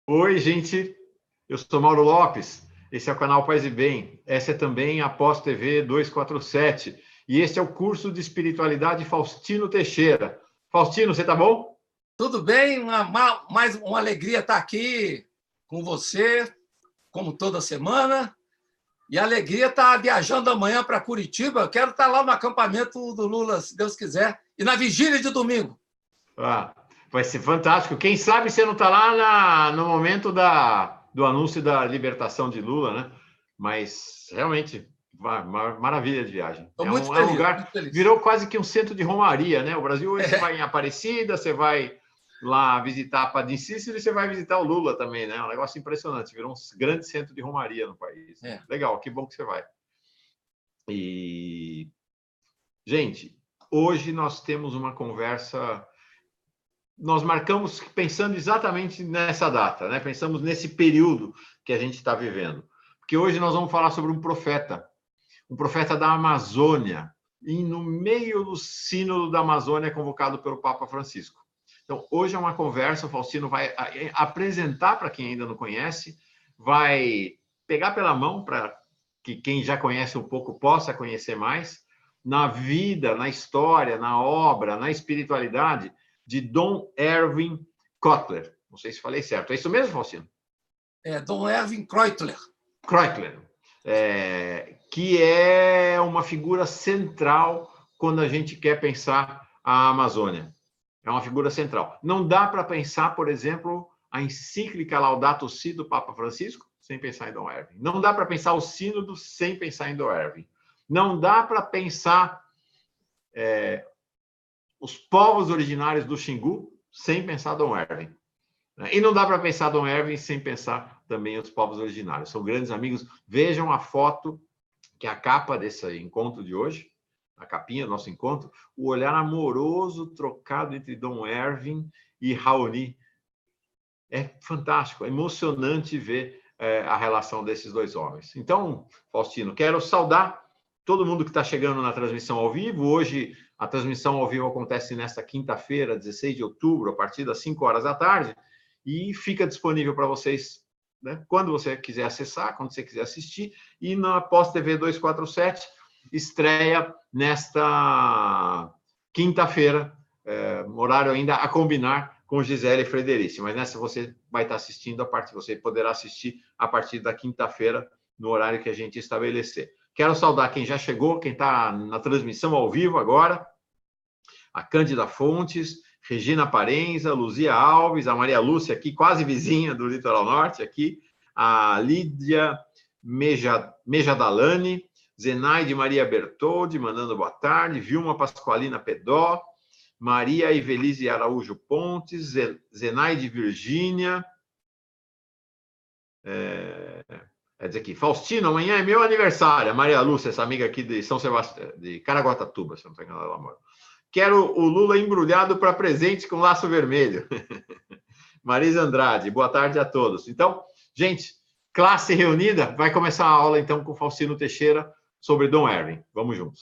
Oi, gente. Eu sou Mauro Lopes. Esse é o canal Paz e Bem. Essa é também a Pós TV 247. E este é o curso de espiritualidade Faustino Teixeira. Faustino, você tá bom? Tudo bem? Mais uma alegria estar aqui com você, como toda semana. E a alegria estar viajando amanhã para Curitiba. Eu quero estar lá no acampamento do Lula, se Deus quiser. E na vigília de domingo. Vai ser fantástico. Quem sabe você não está lá no momento do anúncio da libertação de Lula, né? Mas realmente, maravilha de viagem. Estou muito feliz, um lugar, muito feliz. Virou quase que um centro de romaria, né? O Brasil hoje você vai em Aparecida, você vai lá visitar a Padre Cícero e você vai visitar o Lula também, né? É um negócio impressionante. Virou um grande centro de romaria no país. Legal, que bom que você vai. E, gente, hoje nós temos uma conversa. Nós marcamos pensando exatamente nessa data, né? Pensamos nesse período que a gente está vivendo. Porque hoje nós vamos falar sobre um profeta da Amazônia, e no meio do sínodo da Amazônia convocado pelo Papa Francisco. Então, hoje é uma conversa, o Faustino vai apresentar para quem ainda não conhece, vai pegar pela mão para que quem já conhece um pouco possa conhecer mais, na vida, na história, na obra, na espiritualidade, de Dom Erwin Kreutler. Não sei se falei certo. É isso mesmo, Faustino? Dom Erwin Kreutler. Kreutler. Que é uma figura central quando a gente quer pensar a Amazônia. É uma figura central. Não dá para pensar, por exemplo, a encíclica Laudato Si do Papa Francisco sem pensar em Dom Erwin. Não dá para pensar o sínodo sem pensar em Dom Erwin. Não dá para pensar os povos originários do Xingu sem pensar Dom Erwin. E não dá para pensar Dom Erwin sem pensar também os povos originários. São grandes amigos. Vejam a foto, que é a capa desse encontro de hoje, a capinha do nosso encontro, o olhar amoroso trocado entre Dom Erwin e Raoni. É fantástico, é emocionante ver a relação desses dois homens. Então, Faustino, quero saudar todo mundo que está chegando na transmissão ao vivo. Hoje, a transmissão ao vivo acontece nesta quinta-feira, 16 de outubro, a partir das 5 horas da tarde, e fica disponível para vocês, né, quando você quiser acessar, quando você quiser assistir, e na Pós TV 247 estreia nesta quinta-feira, horário ainda a combinar com Gisele Frederici, mas nessa você vai estar assistindo você poderá assistir a partir da quinta-feira, no horário que a gente estabelecer. Quero saudar quem já chegou, quem está na transmissão ao vivo agora, a Cândida Fontes, Regina Parenza, Luzia Alves, a Maria Lúcia aqui, quase vizinha do Litoral Norte aqui, a Lídia Mejadalani, Zenaide Maria Bertoldi, mandando boa tarde, Vilma Pasqualina Pedó, Maria Ivelise Araújo Pontes, Zenaide Virgínia, dizer aqui, Faustino, amanhã é meu aniversário, a Maria Lúcia, essa amiga aqui de São Sebastião, de Caraguatatuba, se não estou enganado, ela mora. Quero o Lula embrulhado para presente com laço vermelho. Marisa Andrade, boa tarde a todos. Então, gente, classe reunida, vai começar a aula então com Faustino Teixeira sobre Dom Erwin. Vamos juntos.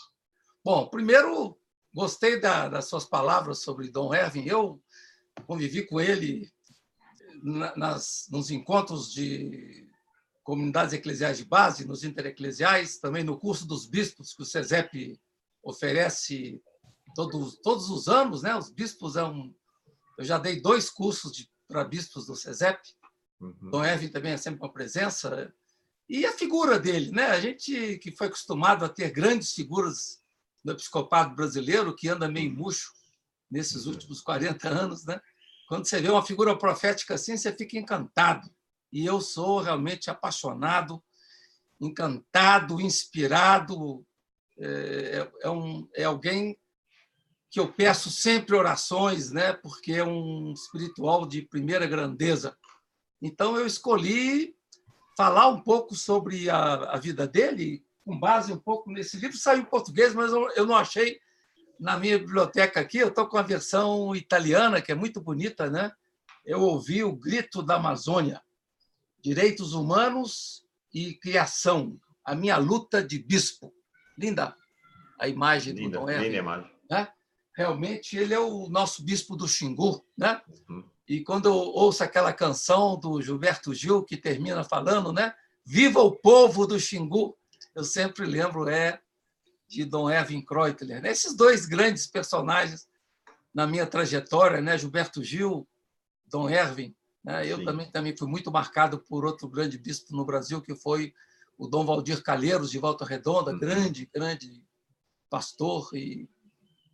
Bom, primeiro, gostei das suas palavras sobre Dom Erwin. Eu convivi com ele nos encontros de comunidades eclesiais de base, nos intereclesiais, também no curso dos bispos que o SESEP oferece todos os anos, né? Os bispos eu já dei 2 cursos para bispos do SESEP. Dom Erwin também é sempre uma presença. E a figura dele, né? A gente que foi acostumado a ter grandes figuras no episcopado brasileiro, que anda meio murcho nesses últimos 40 anos, né? Quando você vê uma figura profética assim, você fica encantado. E eu sou realmente apaixonado, encantado, inspirado. É alguém que eu peço sempre orações, né? Porque é um espiritual de primeira grandeza. Então, eu escolhi falar um pouco sobre a vida dele, com base um pouco nesse livro. Saiu em português, mas eu não achei na minha biblioteca aqui. Eu estou com a versão italiana, que é muito bonita, né? Eu ouvi o Grito da Amazônia, Direitos Humanos e Criação, a minha luta de bispo. Linda a imagem do Dom Erwin. Linda imagem. Né? Realmente, ele é o nosso bispo do Xingu, né? E quando eu ouço aquela canção do Gilberto Gil, que termina falando, né? Viva o povo do Xingu, eu sempre lembro de Dom Erwin Kreutler. Né? Esses dois grandes personagens na minha trajetória, né? Gilberto Gil, Dom Erwin. Né? Eu também fui muito marcado por outro grande bispo no Brasil, que foi o Dom Valdir Calheiros, de Volta Redonda, grande pastor e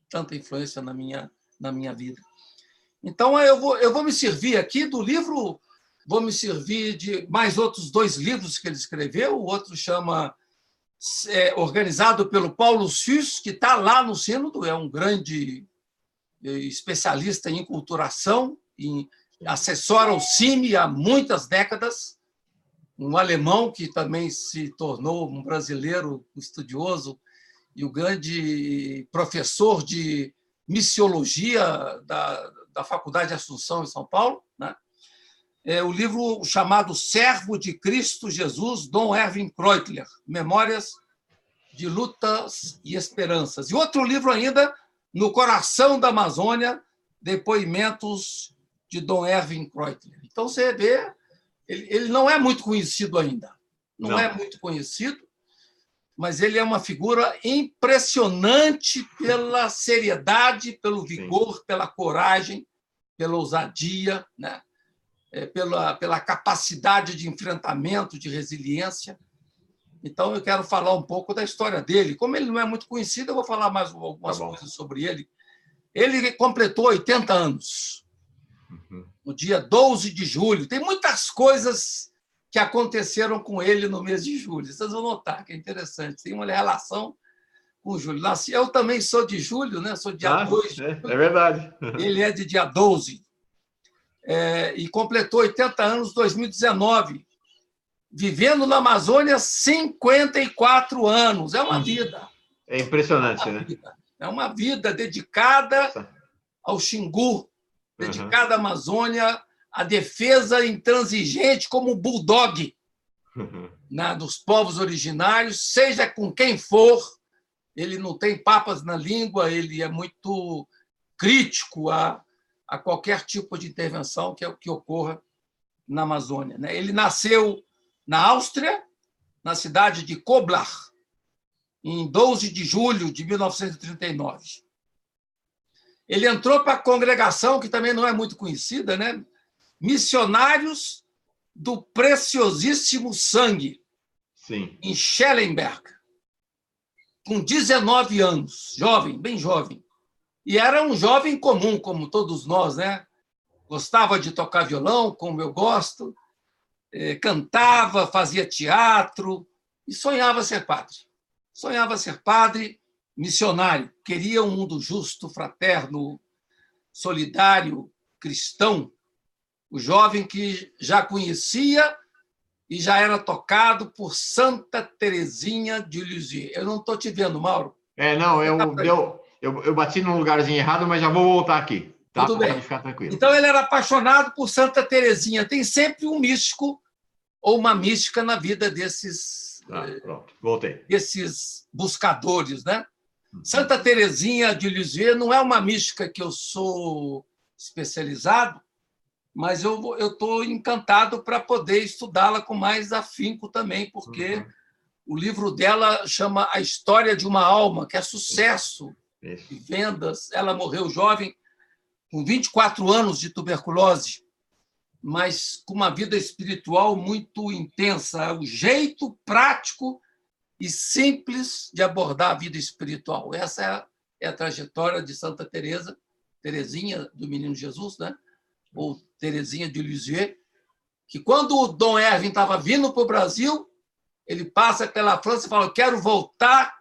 tanta influência na minha vida. Então, eu vou me servir aqui do livro, vou me servir de mais outros 2 livros que ele escreveu. O outro chama Organizado pelo Paulo Süss, que está lá no Sínodo, é um grande especialista em enculturação, assessora o CIMI há muitas décadas, um alemão que também se tornou um brasileiro estudioso e o grande professor de missiologia da Faculdade de Assunção, em São Paulo. Né? O livro chamado Servo de Cristo Jesus, Dom Erwin Kreutler, Memórias de Lutas e Esperanças. E outro livro ainda, No Coração da Amazônia, Depoimentos de Dom Erwin Kreutler. Então, você vê, ele não é muito conhecido ainda. Não é muito conhecido, mas ele é uma figura impressionante pela seriedade, pelo vigor, pela coragem, pela ousadia, né? Pela capacidade de enfrentamento, de resiliência. Então, eu quero falar um pouco da história dele. Como ele não é muito conhecido, eu vou falar mais algumas coisas sobre ele. Ele completou 80 anos, no dia 12 de julho. Tem muitas coisas que aconteceram com ele no mês de julho. Vocês vão notar que é interessante. Tem uma relação com julho. Eu também sou de julho, né? Sou dia 2 de julho. É verdade. Ele é de dia 12. E completou 80 anos em 2019. Vivendo na Amazônia 54 anos. É uma vida. É impressionante, né? É uma vida dedicada ao Xingu, dedicada à Amazônia, à defesa intransigente como bulldog dos povos originários, seja com quem for. Ele não tem papas na língua, ele é muito crítico a qualquer tipo de intervenção que ocorra na Amazônia. Ele nasceu na Áustria, na cidade de Koblar, em 12 de julho de 1939. Ele entrou para a congregação, que também não é muito conhecida, né? Missionários do Preciosíssimo Sangue, em Schellenberg, com 19 anos, jovem, bem jovem. E era um jovem comum, como todos nós, né? Gostava de tocar violão, como eu gosto, cantava, fazia teatro e sonhava ser padre. Sonhava ser padre missionário, queria um mundo justo, fraterno, solidário, cristão. O jovem que já conhecia e já era tocado por Santa Teresinha de Lisieux. Eu não estou te vendo, Mauro. Eu bati num lugarzinho errado, mas já vou voltar aqui. Tá? Tudo bem. Pode ficar tranquilo. Então, ele era apaixonado por Santa Teresinha. Tem sempre um místico ou uma mística na vida desses, pronto. Voltei. Desses buscadores, né? Santa Teresinha de Lisieux não é uma mística que eu sou especializado, mas eu estou encantado para poder estudá-la com mais afinco também, porque o livro dela chama A História de uma Alma, que é sucesso de vendas. Ela morreu jovem, com 24 anos de tuberculose, mas com uma vida espiritual muito intensa. O jeito prático e simples de abordar a vida espiritual. Essa é a trajetória de Santa Teresinha do Menino Jesus, né? Ou Teresinha de Lisieux, que quando o Dom Erwin estava vindo para o Brasil, ele passa pela França e fala: eu quero voltar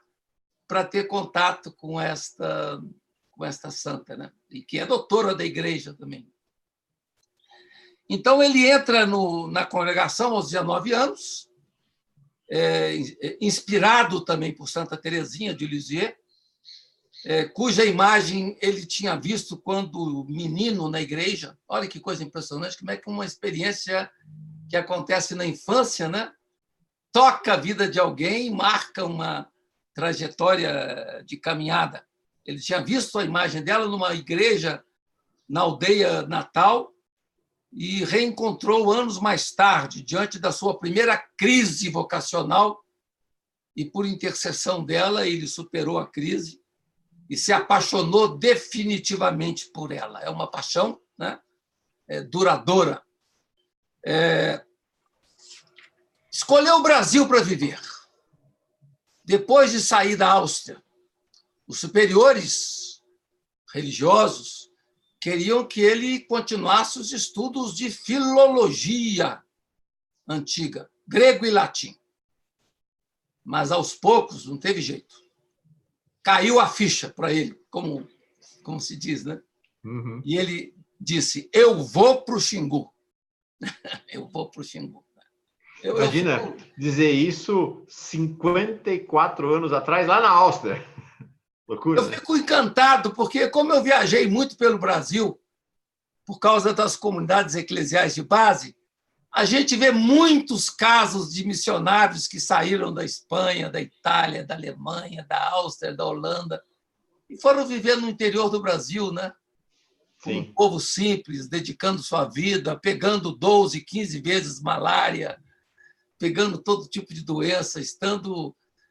para ter contato com esta santa, né? E que é doutora da igreja também. Então, ele entra na congregação aos 19 anos, inspirado também por Santa Teresinha de Lisieux, cuja imagem ele tinha visto quando menino na igreja. Olha que coisa impressionante, como é que uma experiência que acontece na infância, né, toca a vida de alguém e marca uma trajetória de caminhada. Ele tinha visto a imagem dela numa igreja na aldeia natal, e reencontrou anos mais tarde, diante da sua primeira crise vocacional, e por intercessão dela ele superou a crise e se apaixonou definitivamente por ela. É uma paixão, né, duradoura. Escolheu o Brasil para viver. Depois de sair da Áustria, os superiores religiosos queriam que ele continuasse os estudos de filologia antiga, grego e latim. Mas, aos poucos, não teve jeito. Caiu a ficha para ele, como se diz, né? Uhum. E ele disse, eu vou para o Xingu. Eu vou para o Xingu. Imagina dizer isso 54 anos atrás, lá na Áustria. Loucura, eu fico encantado, porque como eu viajei muito pelo Brasil, por causa das comunidades eclesiais de base, a gente vê muitos casos de missionários que saíram da Espanha, da Itália, da Alemanha, da Áustria, da Holanda, e foram viver no interior do Brasil, né? Como um povo simples, dedicando sua vida, pegando 12, 15 vezes malária, pegando todo tipo de doença,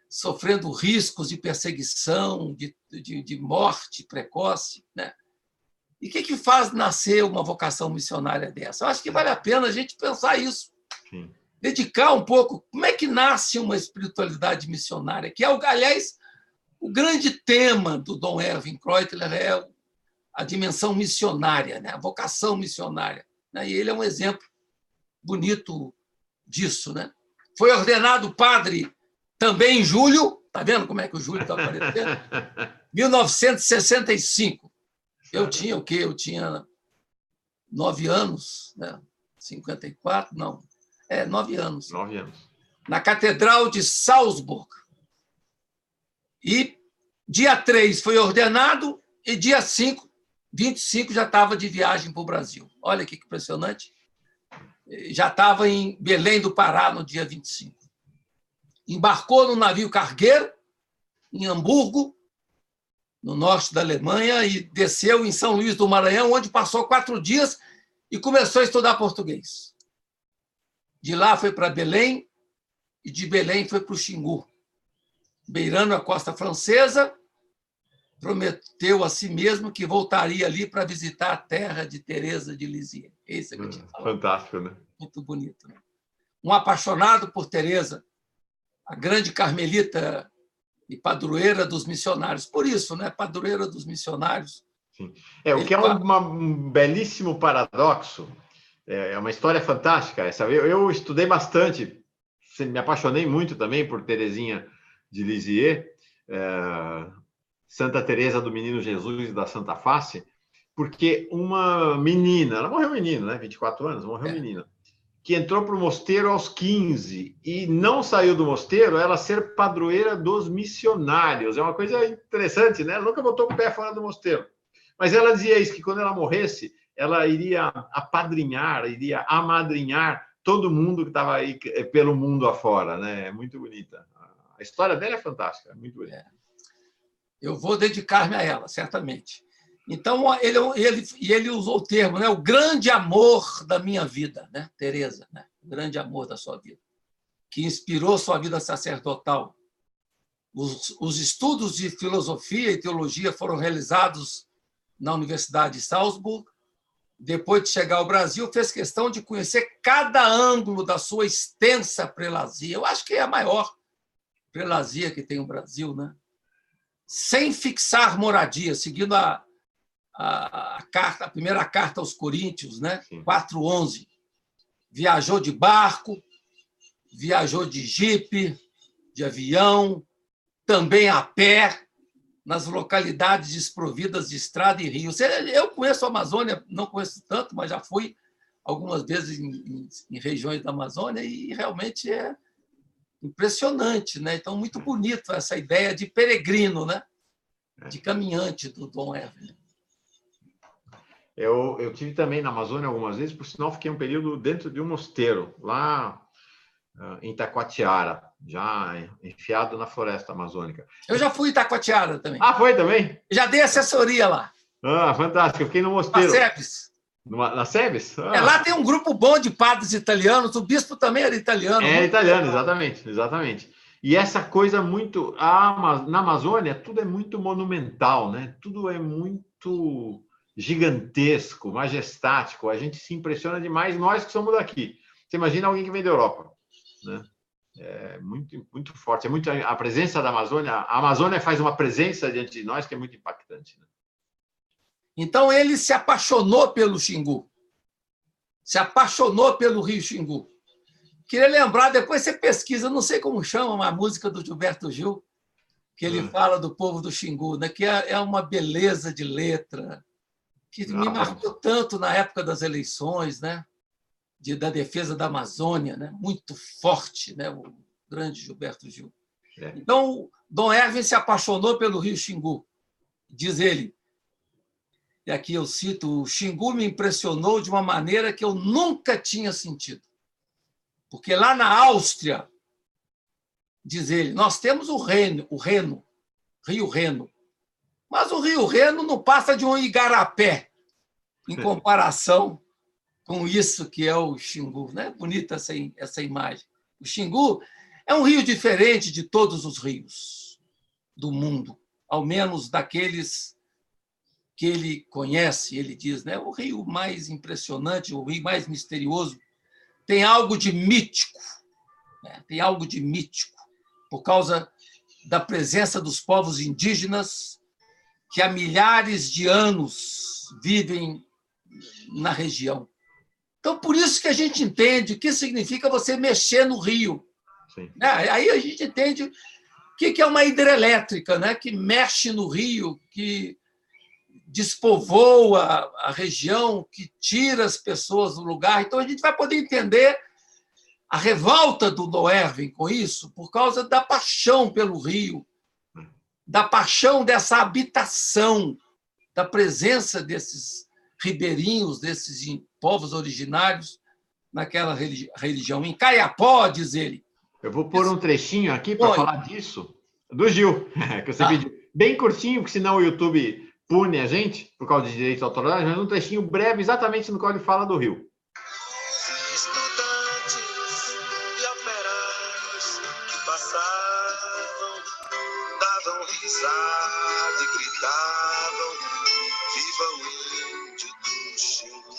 sofrendo riscos de perseguição, de morte precoce, né? E o que faz nascer uma vocação missionária dessa? Eu acho que vale a pena a gente pensar isso. Sim. Dedicar um pouco. Como é que nasce uma espiritualidade missionária? Que é, aliás, o grande tema do Dom Erwin Kreutler é a dimensão missionária, né? A vocação missionária. E ele é um exemplo bonito disso, né? Foi ordenado padre também em julho. Está vendo como é que o julho está aparecendo? 1965. Eu tinha o quê? Eu tinha 9 anos, né? 54, não. 9 anos. 9 anos. Na Catedral de Salzburg. E dia 3 foi ordenado e dia 5, 25, já estava de viagem para o Brasil. Olha que impressionante. Já estava em Belém do Pará no dia 25. Embarcou no navio cargueiro, em Hamburgo, no norte da Alemanha, e desceu em São Luís do Maranhão, onde passou 4 dias e começou a estudar português. De lá foi para Belém, e de Belém foi para o Xingu. Beirando a costa francesa, prometeu a si mesmo que voltaria ali para visitar a terra de Teresa de Lisieux. Esse que eu tinha falado. Fantástico, né? Muito bonito, né? Um apaixonado por Teresa, a grande carmelita e padroeira dos missionários. Por isso, né? Padroeira dos missionários. Sim. O que é um belíssimo paradoxo. É uma história fantástica essa. Eu estudei bastante, me apaixonei muito também por Teresinha de Lisieux, Santa Teresa do Menino Jesus e da Santa Face, porque uma menina, ela morreu menina, né? 24 anos, morreu menina, que entrou para o mosteiro aos 15 e não saiu do mosteiro, ela ser padroeira dos missionários. É uma coisa interessante, né? Ela nunca botou o pé fora do mosteiro. Mas ela dizia isso, que quando ela morresse, ela iria apadrinhar, iria amadrinhar todo mundo que estava aí pelo mundo afora, né? É muito bonita. A história dela é fantástica, é muito bonita. Eu vou dedicar-me a ela, certamente. Então, ele usou o termo, né? O grande amor da minha vida, né? Teresa, né? O grande amor da sua vida, que inspirou sua vida sacerdotal. Os estudos de filosofia e teologia foram realizados na Universidade de Salzburg. Depois de chegar ao Brasil, fez questão de conhecer cada ângulo da sua extensa prelazia. Eu acho que é a maior prelazia que tem o Brasil, né? Sem fixar moradia, seguindo a primeira carta aos Coríntios, né? 4:11. Viajou de barco, viajou de jipe, de avião, também a pé, nas localidades desprovidas de estrada e rio. Eu conheço a Amazônia, não conheço tanto, mas já fui algumas vezes em regiões da Amazônia e realmente é impressionante, né? Então, muito bonito essa ideia de peregrino, né? De caminhante do Dom Erwin. Eu tive também na Amazônia algumas vezes, por sinal, fiquei um período dentro de um mosteiro, lá em Itacoatiara, já enfiado na floresta amazônica. Eu já fui em Itacoatiara também. Ah, foi também? Já dei assessoria lá. Ah, fantástico. Eu fiquei no mosteiro. Na Sebes? Lá tem um grupo bom de padres italianos, o bispo também era italiano. É italiano, exatamente, exatamente. E essa coisa muito... na Amazônia, tudo é muito monumental, né? Tudo é muito gigantesco, majestático. A gente se impressiona demais, nós que somos daqui. Você imagina alguém que vem da Europa, né? É muito, muito forte. É muito a presença da Amazônia. A Amazônia faz uma presença diante de nós que é muito impactante, né? Então, ele se apaixonou pelo Xingu, se apaixonou pelo Rio Xingu. Queria lembrar, depois você pesquisa, não sei como chama, uma música do Gilberto Gil, que ele fala do povo do Xingu, né? Que é uma beleza de letra, que me marcou tanto na época das eleições, né? Da defesa da Amazônia, né? Muito forte, né? O grande Gilberto Gil. Então, Dom Erwin se apaixonou pelo Rio Xingu. Diz ele, e aqui eu cito, o Xingu me impressionou de uma maneira que eu nunca tinha sentido. Porque lá na Áustria, diz ele, nós temos o Rio Reno. Mas o Rio Reno não passa de um igarapé em comparação com isso que é o Xingu. Né? Bonita essa imagem. O Xingu é um rio diferente de todos os rios do mundo, ao menos daqueles que ele conhece, ele diz, né? O rio mais impressionante, o rio mais misterioso, tem algo de mítico, né? Tem algo de mítico, por causa da presença dos povos indígenas que há milhares de anos vivem na região. Então, por isso que a gente entende o que significa você mexer no rio. Sim. Aí a gente entende o que é uma hidrelétrica, né? Que mexe no rio, que despovoa a região, que tira as pessoas do lugar. Então, a gente vai poder entender a revolta do Dom Erwin com isso por causa da paixão pelo rio, da paixão dessa habitação, da presença desses ribeirinhos, desses povos originários naquela religião. Em Caiapó, diz ele. Eu vou pôr um trechinho aqui para falar disso, do Gil, que você pediu. Bem curtinho, porque senão o YouTube pune a gente, por causa de direitos autorais, mas um trechinho breve, exatamente no qual ele fala do rio. Estudantes e operários que passavam, davam risada e gritavam, viva o índio do Xingu.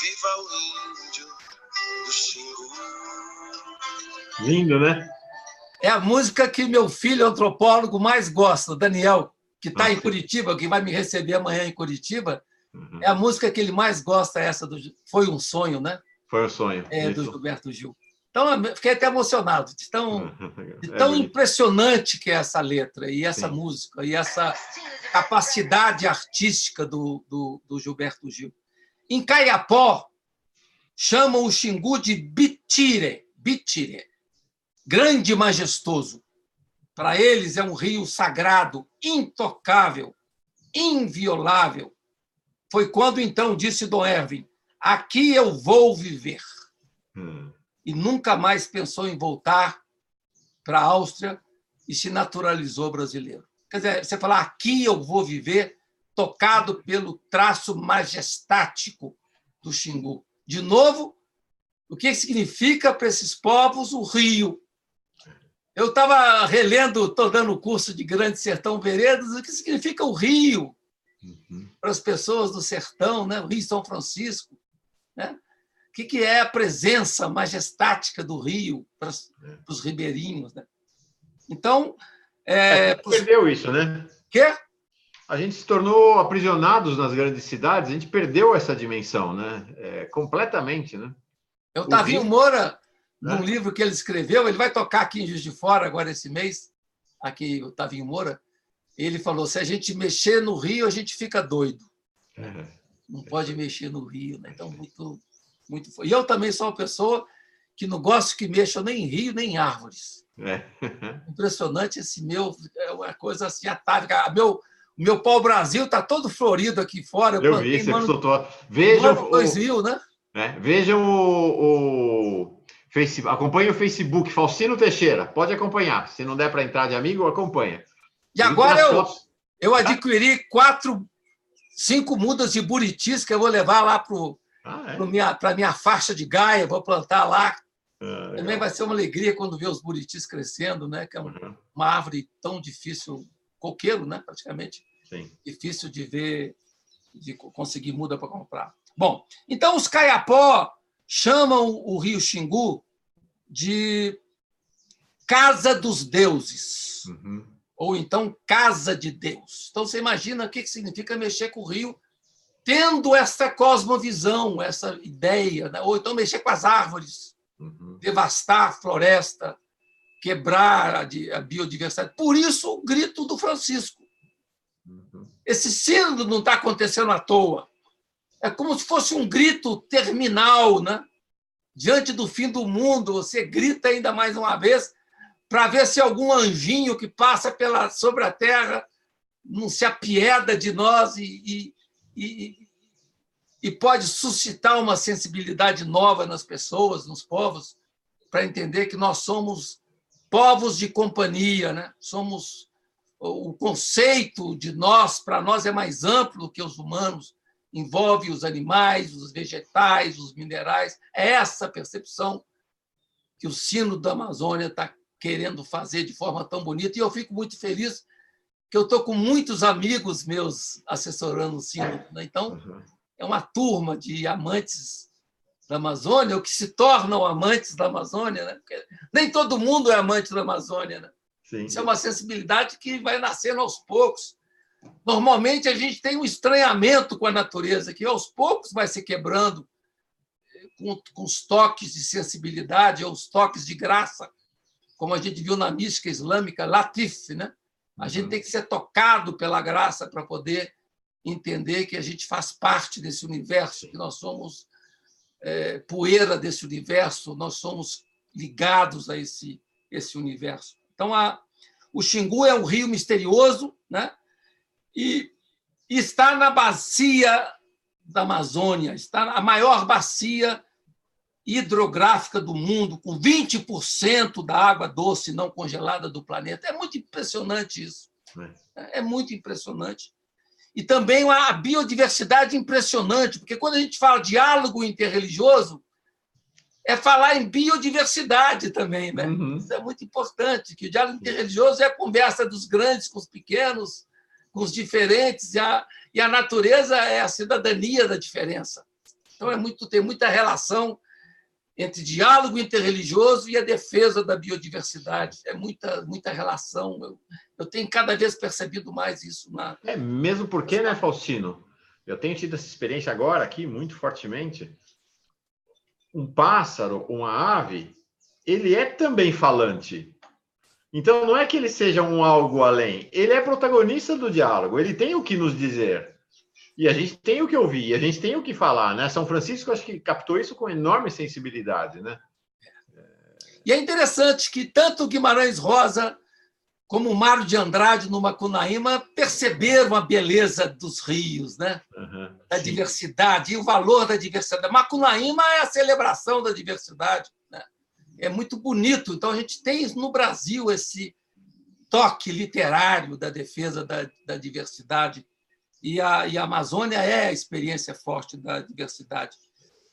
Viva o índio do Xingu. Lindo, né? É a música que meu filho antropólogo mais gosta, Daniel, que está em Curitiba, que vai me receber amanhã em Curitiba. É a música que ele mais gosta, essa do Foi um Sonho, né? Foi um sonho. Do Gilberto Gil. Então, eu fiquei até emocionado, de tão impressionante que é essa letra, e essa música, e essa capacidade artística do Gilberto Gil. Em Caiapó, chamam o Xingu de Bitire, grande e majestoso. Para eles é um rio sagrado, intocável, inviolável. Foi quando então disse Dom Erwin, aqui eu vou viver. E nunca mais pensou em voltar para a Áustria e se naturalizou brasileiro. Quer dizer, você falar, aqui eu vou viver, tocado pelo traço majestático do Xingu. De novo, o que significa para esses povos o rio? Eu estava relendo, estou dando o curso de Grande Sertão Veredas, o que significa o rio para as pessoas do sertão, né? O Rio São Francisco. Né? O que é a presença majestática do rio para os ribeirinhos. Né? Então... perdeu isso, né? Quê? A gente se tornou aprisionados nas grandes cidades, a gente perdeu essa dimensão, né? Completamente, né? O Tavinho Moura, num livro que ele escreveu, ele vai tocar aqui em Juiz de Fora agora esse mês, aqui o Tavinho Moura, ele falou, se a gente mexer no rio, a gente fica doido. Não pode mexer no rio. Né? Então, muito... E eu também sou uma pessoa que não gosto que mexam nem em rio, nem em árvores. Impressionante esse meu... É uma coisa assim, atávica. O meu pau-brasil está todo florido aqui fora. Eu vi, você soltou. Vejam 2000, né? Vejam o Facebook, acompanhe o Facebook, Faustino Teixeira, pode acompanhar. Se não der para entrar de amigo, acompanha. E agora Eu adquiri 5 mudas de buritis que eu vou levar lá para a minha faixa de Gaia, vou plantar lá. Também vai ser uma alegria quando ver os buritis crescendo, né? Que é uma árvore tão difícil, coqueiro, né? Praticamente. Sim. Difícil de ver, de conseguir muda para comprar. Bom, então os Kayapó chamam o rio Xingu de Casa dos Deuses, ou então Casa de Deus. Então você imagina o que significa mexer com o rio tendo essa cosmovisão, essa ideia, né? Ou então mexer com as árvores, devastar a floresta, quebrar a biodiversidade. Por isso o grito do Francisco. Esse sínodo não está acontecendo à toa. É como se fosse um grito terminal, né? Diante do fim do mundo, você grita ainda mais uma vez para ver se algum anjinho que passa sobre a terra não se apieda de nós e pode suscitar uma sensibilidade nova nas pessoas, nos povos, para entender que nós somos povos de companhia, né? O conceito de nós, para nós, é mais amplo que os humanos, envolve os animais, os vegetais, os minerais. É essa percepção que o Sínodo da Amazônia está querendo fazer de forma tão bonita. E eu fico muito feliz que eu estou com muitos amigos meus assessorando o Sínodo, né? Então, é uma turma de amantes da Amazônia, ou que se tornam amantes da Amazônia, né? Porque nem todo mundo é amante da Amazônia, né? Sim. Isso é uma sensibilidade que vai nascendo aos poucos. Normalmente, a gente tem um estranhamento com a natureza, que aos poucos vai se quebrando com os toques de sensibilidade, ou os toques de graça, como a gente viu na mística islâmica, latif, né? A gente tem que ser tocado pela graça para poder entender que a gente faz parte desse universo, que nós somos poeira desse universo, nós somos ligados a esse universo. Então, o Xingu é um rio misterioso, né? E está na bacia da Amazônia, está a maior bacia hidrográfica do mundo, com 20% da água doce não congelada do planeta. É muito impressionante isso. É muito impressionante. E também a biodiversidade impressionante, porque quando a gente fala diálogo interreligioso, é falar em biodiversidade também, né? Isso é muito importante, que o diálogo interreligioso é a conversa dos grandes com os pequenos, com os diferentes, e a natureza é a cidadania da diferença. Então, tem muita relação entre diálogo interreligioso e a defesa da biodiversidade. É muita relação. Eu tenho cada vez percebido mais isso. Mesmo porque, né, Faustino? Eu tenho tido essa experiência agora aqui, muito fortemente. Um pássaro, uma ave, ele é também falante. Então, não é que ele seja um algo além. Ele é protagonista do diálogo. Ele tem o que nos dizer. E a gente tem o que ouvir, a gente tem o que falar, né? São Francisco, acho que captou isso com enorme sensibilidade, né? E é interessante que tanto Guimarães Rosa como o Mário de Andrade, no Macunaíma, perceberam a beleza dos rios, né? Da diversidade e o valor da diversidade. Macunaíma é a celebração da diversidade, né? É muito bonito. Então, a gente tem no Brasil esse toque literário da defesa da diversidade. E a Amazônia é a experiência forte da diversidade.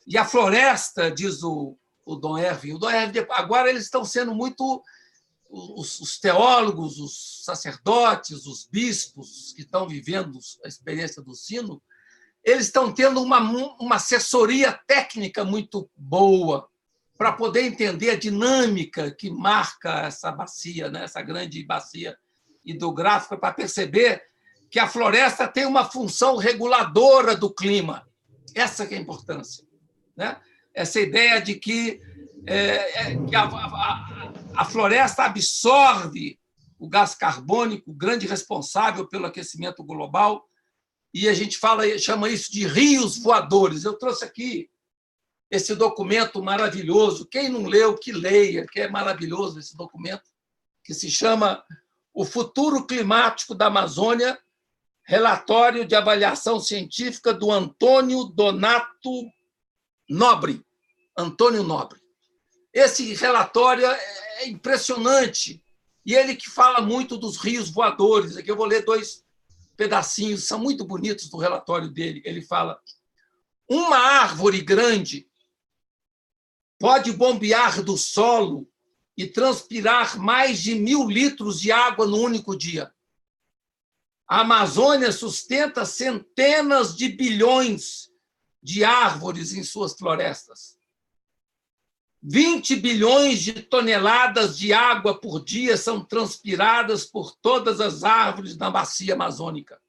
E a floresta, diz o Dom Erwin, agora eles estão sendo muito... Os teólogos, os sacerdotes, os bispos que estão vivendo a experiência do sino, eles estão tendo uma assessoria técnica muito boa para poder entender a dinâmica que marca essa bacia, né? Essa grande bacia hidrográfica, para perceber que a floresta tem uma função reguladora do clima. Essa que é a importância, né? Essa ideia de que a floresta absorve o gás carbônico, grande responsável pelo aquecimento global, e a gente chama isso de rios voadores. Eu trouxe aqui esse documento maravilhoso. Quem não leu, que leia, que é maravilhoso esse documento, que se chama O Futuro Climático da Amazônia, relatório de avaliação científica do Antônio Donato Nobre. Antônio Nobre. Esse relatório é impressionante, e ele que fala muito dos rios voadores. Aqui eu vou ler pedacinhos, são muito bonitos do relatório dele. Ele fala: uma árvore grande pode bombear do solo e transpirar mais de 1.000 litros de água no único dia. A Amazônia sustenta centenas de bilhões de árvores em suas florestas. 20 bilhões de toneladas de água por dia são transpiradas por todas as árvores da bacia amazônica.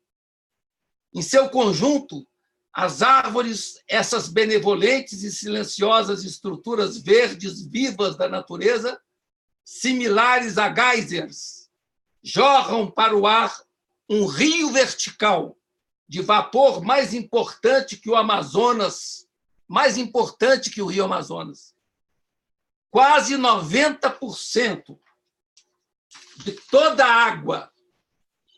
Em seu conjunto, as árvores, essas benevolentes e silenciosas estruturas verdes vivas da natureza, similares a geysers, jorram para o ar um rio vertical de vapor mais importante que o Amazonas, mais importante que o Rio Amazonas. Quase 90% de toda a água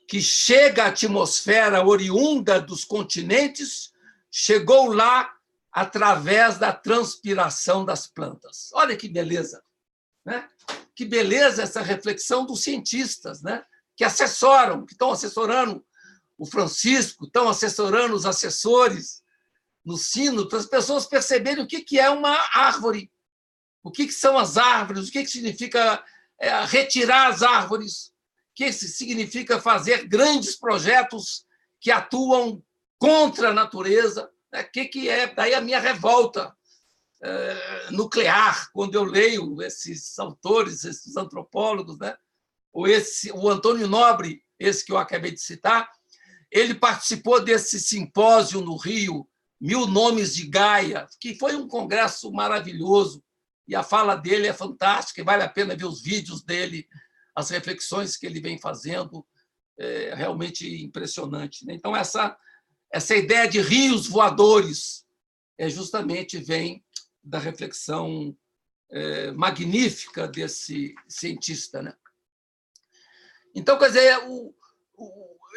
que chega à atmosfera oriunda dos continentes chegou lá através da transpiração das plantas. Olha que beleza, né? Que beleza essa reflexão dos cientistas, né? Que assessoram, que estão assessorando o Francisco, estão assessorando os assessores no sino, para as pessoas perceberem o que é uma árvore, o que são as árvores, o que significa retirar as árvores, o que significa fazer grandes projetos que atuam contra a natureza, né? Que é daí a minha revolta nuclear, quando eu leio esses autores, esses antropólogos, né? O Antônio Nobre, esse que eu acabei de citar, ele participou desse simpósio no Rio, 1000 Nomes de Gaia, que foi um congresso maravilhoso, e a fala dele é fantástica, e vale a pena ver os vídeos dele, as reflexões que ele vem fazendo, é realmente impressionante, né? Então, essa ideia de rios voadores justamente vem da reflexão magnífica desse cientista, né? Então, quer dizer,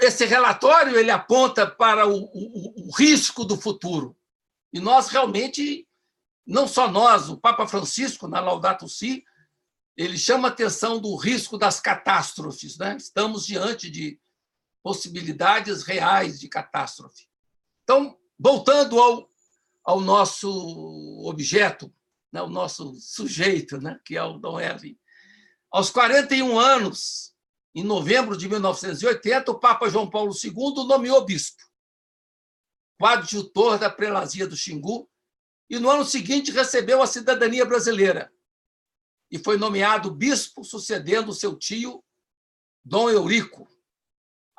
esse relatório ele aponta para o risco do futuro. E nós realmente, não só nós, o Papa Francisco, na Laudato Si, ele chama a atenção do risco das catástrofes, né? Estamos diante de possibilidades reais de catástrofe. Então, voltando ao nosso objeto, né? O nosso sujeito, né? Que é o Dom Erwin. Aos 41 anos, em novembro de 1980, o Papa João Paulo II o nomeou bispo, coadjutor da prelazia do Xingu, e no ano seguinte recebeu a cidadania brasileira e foi nomeado bispo, sucedendo seu tio, Dom Eurico.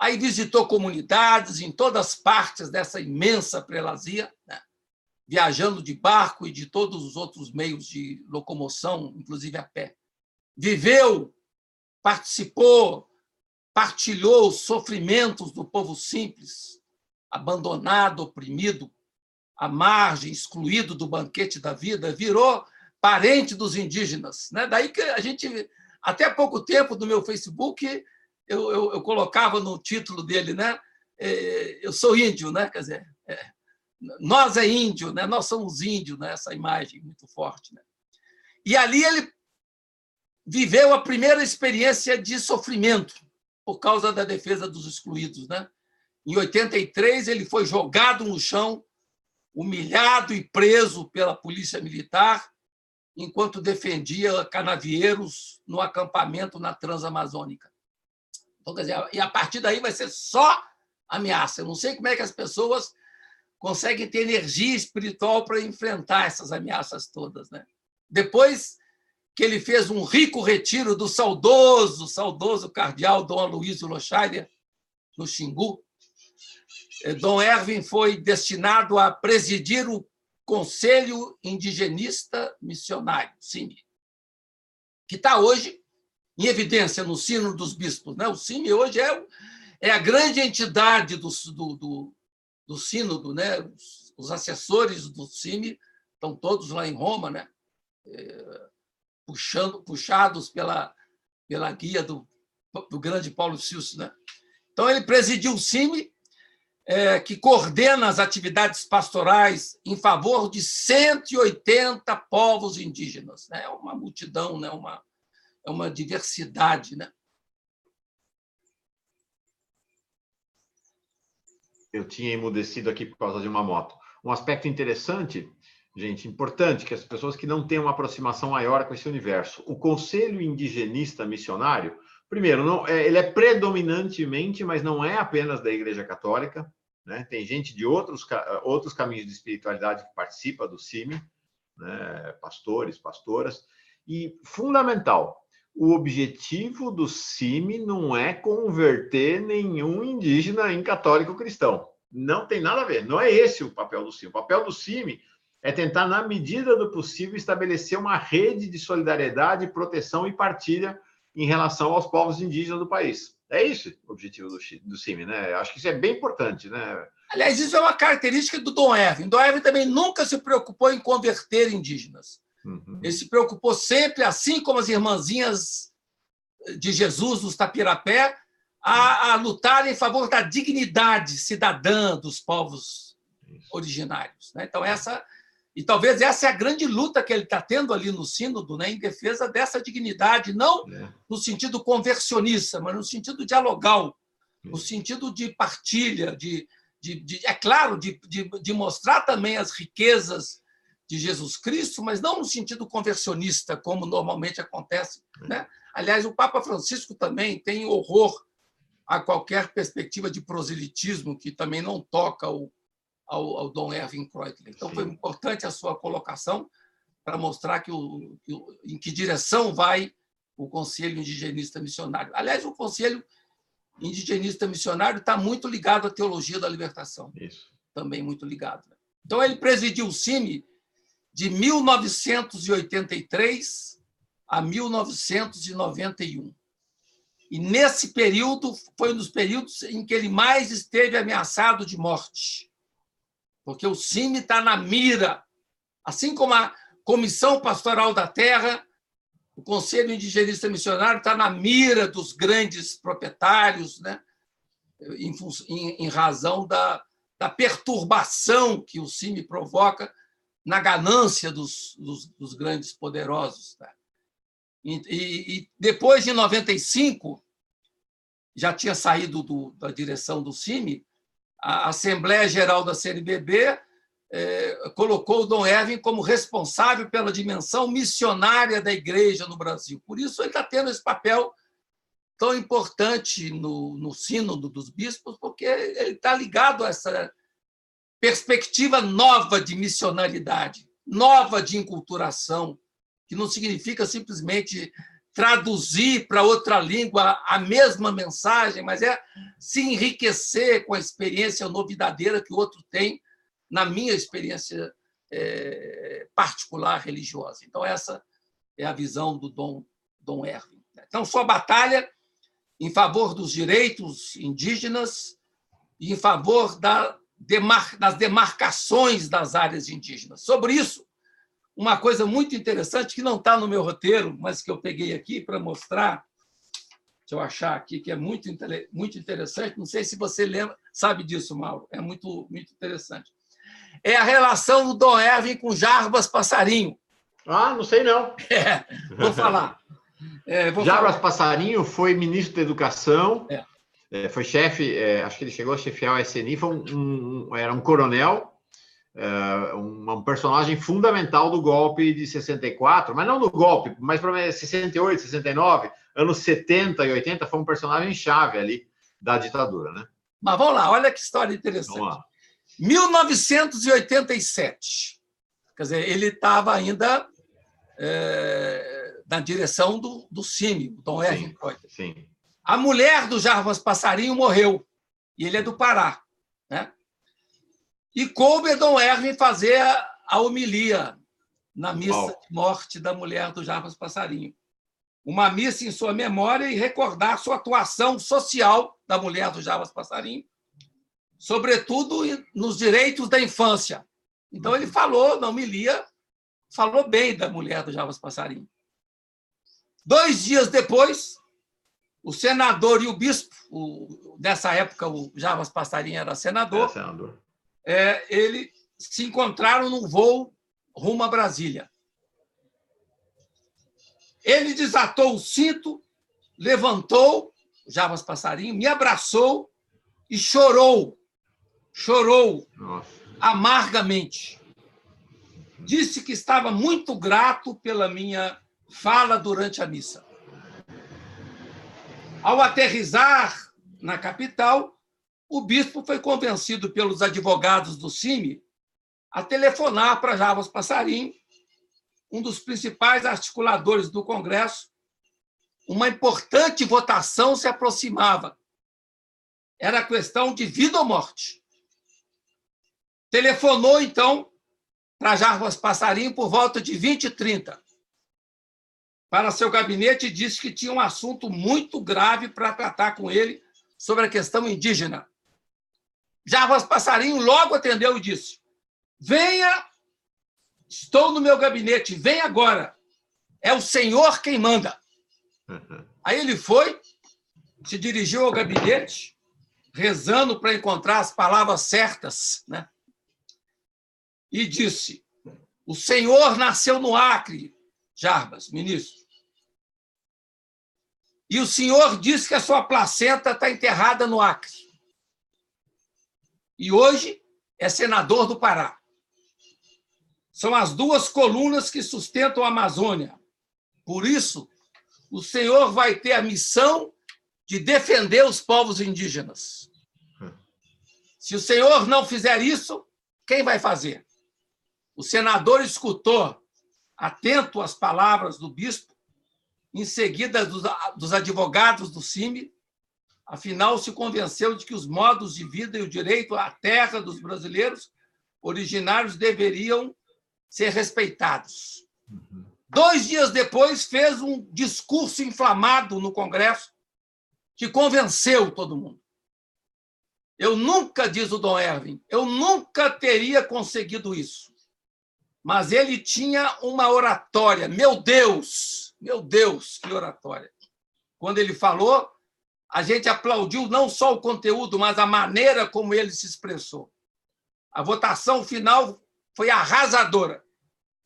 Aí visitou comunidades em todas as partes dessa imensa prelazia, né? Viajando de barco e de todos os outros meios de locomoção, inclusive a pé. Viveu, participou, partilhou os sofrimentos do povo simples, abandonado, oprimido, à margem, excluído do banquete da vida, virou parente dos indígenas, né? Daí que a gente, até há pouco tempo, no meu Facebook, eu colocava no título dele, né? Eu sou índio, né? Quer dizer, nós é índio, né? Nós somos índios, né? Essa imagem muito forte, né? E ali ele viveu a primeira experiência de sofrimento por causa da defesa dos excluídos, né? Em 83, ele foi jogado no chão, humilhado e preso pela polícia militar, enquanto defendia canavieiros no acampamento na Transamazônica. Então, quer dizer, e a partir daí vai ser só ameaça. Eu não sei como é que as pessoas conseguem ter energia espiritual para enfrentar essas ameaças todas, né? Depois que ele fez um rico retiro do saudoso cardeal Dom Aloysio Lochaia, no Xingu, Dom Erwin foi destinado a presidir o Conselho Indigenista Missionário, CIMI, que está hoje em evidência no Sínodo dos Bispos, né? O CIMI hoje é a grande entidade do Sínodo, né? Os assessores do CIMI estão todos lá em Roma, né? Puxados pela guia do grande Paulo Silcio, né? Então, ele presidiu o CIMI, que coordena as atividades pastorais em favor de 180 povos indígenas, né? É uma multidão, né? É uma diversidade, né? Eu tinha emudecido aqui por causa de uma moto. Um aspecto interessante, gente, importante, que as pessoas que não têm uma aproximação maior com esse universo. O Conselho Indigenista Missionário, primeiro, não, ele é predominantemente, mas não é apenas da Igreja Católica, né? Tem gente de outros caminhos de espiritualidade que participa do CIMI, né? Pastores, pastoras, e fundamental, o objetivo do CIMI não é converter nenhum indígena em católico cristão. Não tem nada a ver. Não é esse o papel do CIMI. O papel do CIMI é tentar, na medida do possível, estabelecer uma rede de solidariedade, proteção e partilha em relação aos povos indígenas do país. É isso o objetivo do CIMI, né? Acho que isso é bem importante, né? Aliás, isso é uma característica do Dom Erwin. Dom Erwin também nunca se preocupou em converter indígenas. Ele se preocupou sempre, assim como as irmãzinhas de Jesus, nos Tapirapé, a lutar em favor da dignidade cidadã dos povos originários. Então, talvez essa é a grande luta que ele está tendo ali no sínodo, né, em defesa dessa dignidade, não no sentido conversionista, mas no sentido dialogal, no sentido de partilha, é claro, de mostrar também as riquezas de Jesus Cristo, mas não no sentido conversionista, como normalmente acontece, né? Aliás, o Papa Francisco também tem horror a qualquer perspectiva de proselitismo, que também não toca ao Dom Erwin Kreutler. Então, foi importante a sua colocação para mostrar em que direção vai o Conselho Indigenista Missionário. Aliás, o Conselho Indigenista Missionário está muito ligado à teologia da libertação. Isso. Também muito ligado. Então, ele presidiu o CIMI de 1983 a 1991. E, nesse período, foi um dos períodos em que ele mais esteve ameaçado de morte, porque o CIMI está na mira, assim como a Comissão Pastoral da Terra, o Conselho Indigenista Missionário está na mira dos grandes proprietários, né? em razão da perturbação que o CIMI provoca na ganância dos grandes poderosos. Tá? E depois de 95, já tinha saído da direção do CIMI, a Assembleia Geral da CNBB colocou o Dom Erwin como responsável pela dimensão missionária da Igreja no Brasil. Por isso, ele está tendo esse papel tão importante no Sínodo dos Bispos, porque ele está ligado a essa perspectiva nova de missionalidade, nova de enculturação, que não significa simplesmente traduzir para outra língua a mesma mensagem, mas é se enriquecer com a experiência novidadeira que o outro tem na minha experiência particular religiosa. Então, essa é a visão do Dom Erwin. Então, sua batalha em favor dos direitos indígenas e em favor das demarcações das áreas indígenas. Sobre isso, uma coisa muito interessante, que não está no meu roteiro, mas que eu peguei aqui para mostrar, deixa eu achar aqui, que é muito interessante, não sei se você sabe disso, Mauro, é muito, muito interessante. É a relação do Dom Erwin com Jarbas Passarinho. Ah, não sei não. Vou falar. Jarbas Passarinho foi ministro da Educação, foi chefe, acho que ele chegou a chefiar o SNI, era um coronel, um personagem fundamental do golpe de 64, mas não do golpe, mas para 68, 69, anos 70 e 80, foi um personagem chave ali da ditadura, né? Mas vamos lá, olha que história interessante. Vamos lá. 1987, quer dizer, ele estava ainda na direção do CIMI, o Dom Erwin Kreutler. Sim. A mulher do Jarbas Passarinho morreu, e ele é do Pará, né? E coube a Dom Erwin fazer a homilia na missa de morte da mulher do Jarbas Passarinho. Uma missa em sua memória e recordar sua atuação social da mulher do Jarbas Passarinho, sobretudo nos direitos da infância. Então, ele falou na homilia, falou bem da mulher do Jarbas Passarinho. 2 dias depois, o senador e o bispo, nessa época o Jarbas Passarinho era senador, eles se encontraram num voo rumo a Brasília. Ele desatou o cinto, levantou, o Jarbas Passarinho, me abraçou e chorou chorou Nossa. amargamente. Disse que estava muito grato pela minha fala durante a missa. Ao aterrissar na capital, o bispo foi convencido pelos advogados do CIMI a telefonar para Jarbas Passarinho, um dos principais articuladores do Congresso. Uma importante votação se aproximava. Era questão de vida ou morte. Telefonou, então, para Jarbas Passarinho por volta de 20h30. Para seu gabinete, e disse que tinha um assunto muito grave para tratar com ele sobre a questão indígena. Jarbas Passarinho logo atendeu e disse: venha, estou no meu gabinete, vem agora. É o senhor quem manda. Aí ele foi, se dirigiu ao gabinete, rezando para encontrar as palavras certas, né? E disse: o senhor nasceu no Acre, Jarbas, ministro. E o senhor disse que a sua placenta está enterrada no Acre. E hoje é senador do Pará. São as duas colunas que sustentam a Amazônia. Por isso, o senhor vai ter a missão de defender os povos indígenas. Se o senhor não fizer isso, quem vai fazer? O senador escutou, atento às palavras do bispo, em seguida dos advogados do CIMI, afinal se convenceu de que os modos de vida e o direito à terra dos brasileiros originários deveriam ser respeitados. 2 dias depois, fez um discurso inflamado no Congresso que convenceu todo mundo. Eu nunca, diz o Dom Ervin, eu nunca teria conseguido isso. Mas ele tinha uma oratória. Meu Deus, que oratória. Quando ele falou, a gente aplaudiu não só o conteúdo, mas a maneira como ele se expressou. A votação final foi arrasadora.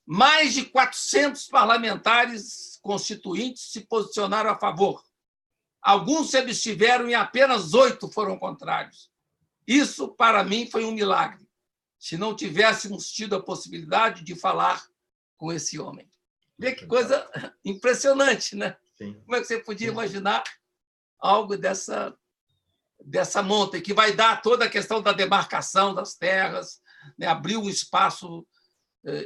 Mais de 400 parlamentares constituintes se posicionaram a favor. Alguns se abstiveram e apenas 8 foram contrários. Isso, para mim, foi um milagre, se não tivéssemos tido a possibilidade de falar com esse homem. Vê que coisa impressionante, né? Sim. Como é que você podia imaginar algo dessa monta, que vai dar toda a questão da demarcação das terras, né? Abrir um espaço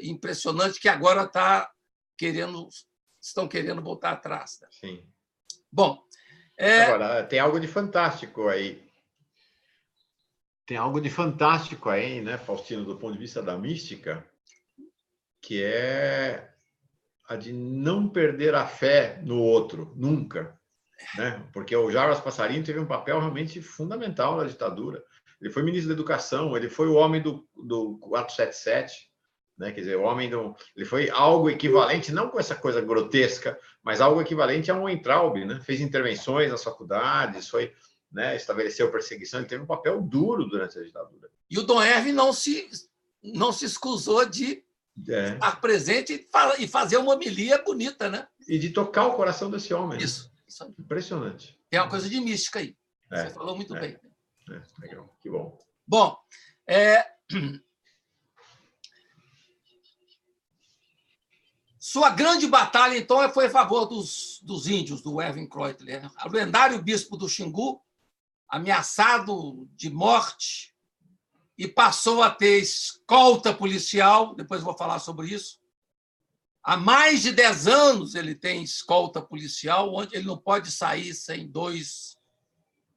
impressionante que agora estão querendo voltar atrás. Né? Sim. Bom, agora, tem algo de fantástico aí. Tem algo de fantástico aí, né, Faustino, do ponto de vista da mística, que é a de não perder a fé no outro, nunca. Né? Porque o Jarbas Passarinho teve um papel realmente fundamental na ditadura. Ele foi ministro da Educação, ele foi o homem do 477, né? Quer dizer, o homem ele foi algo equivalente, não com essa coisa grotesca, mas algo equivalente a um Weintraub, né? Fez intervenções nas faculdades, foi, né, estabeleceu perseguição, ele teve um papel duro durante a ditadura. E o Dom Ervin não se escusou de estar presente e fazer uma homilia bonita, né? E de tocar o coração desse homem. Isso. Impressionante. Tem uma coisa de mística aí. Você falou muito bem. Legal, que bom. Bom, sua grande batalha, então, foi a favor dos índios, do Erwin Kreutler. O lendário bispo do Xingu, ameaçado de morte, e passou a ter escolta policial, depois vou falar sobre isso. Há mais de 10 anos ele tem escolta policial, onde ele não pode sair sem 2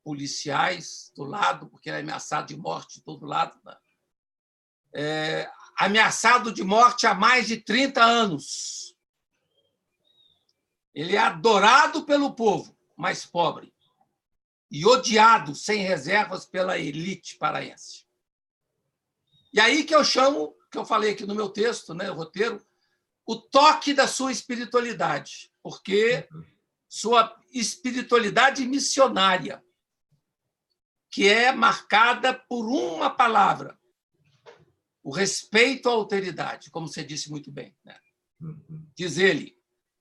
policiais do lado, porque ele é ameaçado de morte de todo lado. Né? Ameaçado de morte há mais de 30 anos. Ele é adorado pelo povo mais pobre e odiado sem reservas pela elite paraense. E aí que eu chamo, que eu falei aqui no meu texto, né, o roteiro, o toque da sua espiritualidade, porque sua espiritualidade missionária, que é marcada por uma palavra, o respeito à alteridade, como você disse muito bem. Né? Diz ele,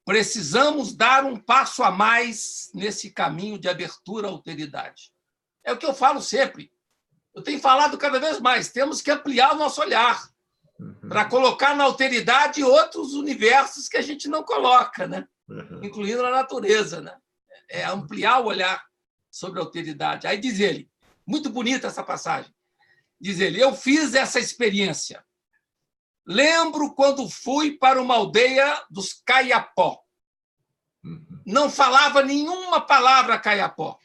precisamos dar um passo a mais nesse caminho de abertura à alteridade. É o que eu falo sempre. Eu tenho falado cada vez mais, temos que ampliar o nosso olhar para colocar na alteridade outros universos que a gente não coloca, né? Incluindo a natureza, né? É ampliar o olhar sobre a alteridade. Aí diz ele, muito bonita essa passagem, diz ele, eu fiz essa experiência. Lembro quando fui para uma aldeia dos Caiapó. Não falava nenhuma palavra Caiapó.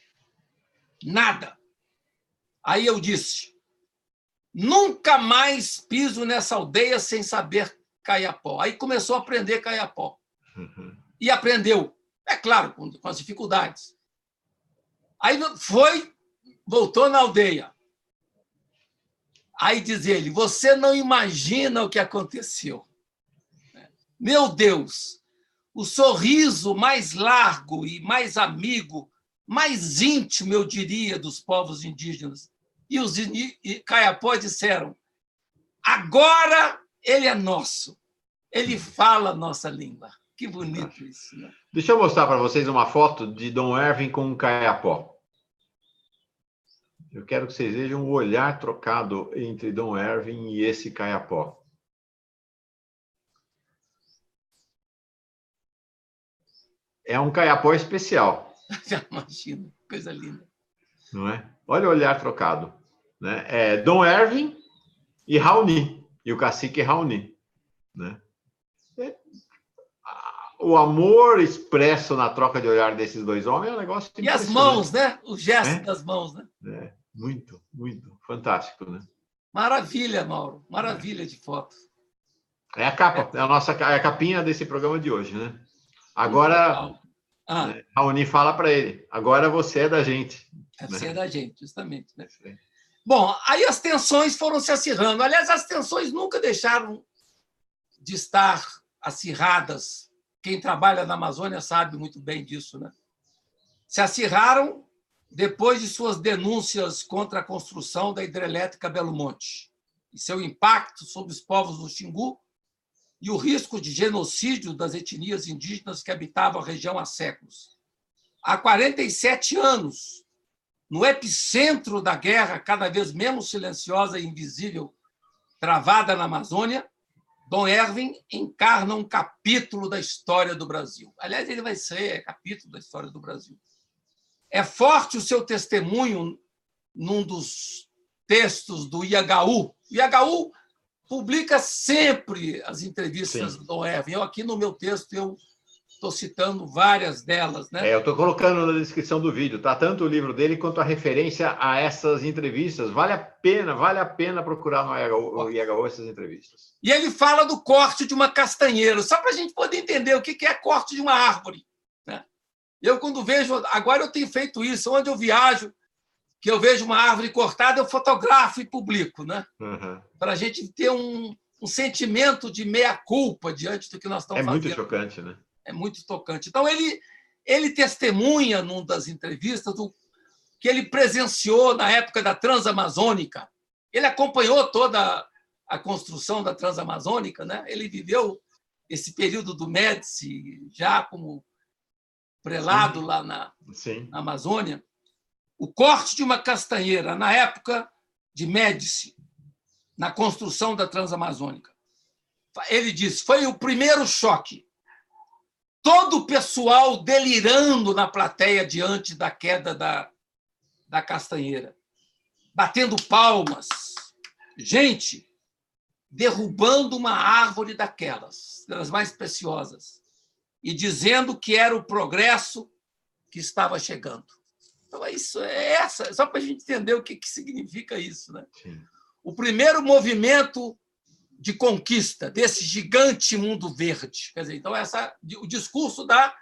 Nada. Aí eu disse, nunca mais piso nessa aldeia sem saber Caiapó. Aí começou a aprender Caiapó. E aprendeu, é claro, com as dificuldades. Aí voltou na aldeia. Aí diz ele, você não imagina o que aconteceu. Meu Deus, o sorriso mais largo e mais amigo, mais íntimo, eu diria, dos povos indígenas. E os Caiapó disseram, agora ele é nosso, ele fala a nossa língua. Que bonito isso, né? Deixa eu mostrar para vocês uma foto de Dom Ervin com um Caiapó. Eu quero que vocês vejam o olhar trocado entre Dom Ervin e esse Caiapó. É um Caiapó especial. Já imagino, coisa linda. Não é? Olha o olhar trocado. Né? É Dom Ervin e Raoni, e o cacique Raoni. Né? O amor expresso na troca de olhar desses dois homens é um negócio impressionante. E as mãos, né? O gesto das mãos, né? Muito, muito. Fantástico, né? Maravilha, Mauro. Maravilha de foto. É a capa, é a capinha desse programa de hoje, né? Agora, Raoni fala para ele, agora você é da gente. Você é da gente, justamente. Né? Bom, aí as tensões foram se acirrando. Aliás, as tensões nunca deixaram de estar acirradas. Quem trabalha na Amazônia sabe muito bem disso, né? Se acirraram depois de suas denúncias contra a construção da hidrelétrica Belo Monte e seu impacto sobre os povos do Xingu e o risco de genocídio das etnias indígenas que habitavam a região há séculos. Há 47 anos, no epicentro da guerra, cada vez menos silenciosa e invisível, travada na Amazônia, Dom Ervin encarna um capítulo da história do Brasil. Aliás, ele vai ser capítulo da história do Brasil. É forte o seu testemunho num dos textos do IHU. O IHU publica sempre as entrevistas do Dom Ervin. Eu, aqui no meu texto, eu estou citando várias delas. Né? Eu estou colocando na descrição do vídeo, tá? Tanto o livro dele quanto a referência a essas entrevistas. Vale a pena procurar no IHU essas entrevistas. E ele fala do corte de uma castanheira, só para a gente poder entender o que é corte de uma árvore. Né? Eu, quando vejo... Agora eu tenho feito isso, onde eu viajo, que eu vejo uma árvore cortada, eu fotografo e publico, né? Para a gente ter um sentimento de meia-culpa diante do que nós estamos fazendo. É muito chocante, né? É muito tocante. Então, ele testemunha, numa das entrevistas, que ele presenciou na época da Transamazônica. Ele acompanhou toda a construção da Transamazônica, né? Ele viveu esse período do Médici, já como prelado lá na Amazônia. O corte de uma castanheira, na época de Médici, na construção da Transamazônica. Ele diz, foi o primeiro choque. Todo o pessoal delirando na plateia diante da queda da castanheira, batendo palmas. Gente derrubando uma árvore daquelas, das mais preciosas, e dizendo que era o progresso que estava chegando. Então, isso só para a gente entender o que significa isso. Né? O primeiro movimento de conquista desse gigante mundo verde. Quer dizer, então, o discurso da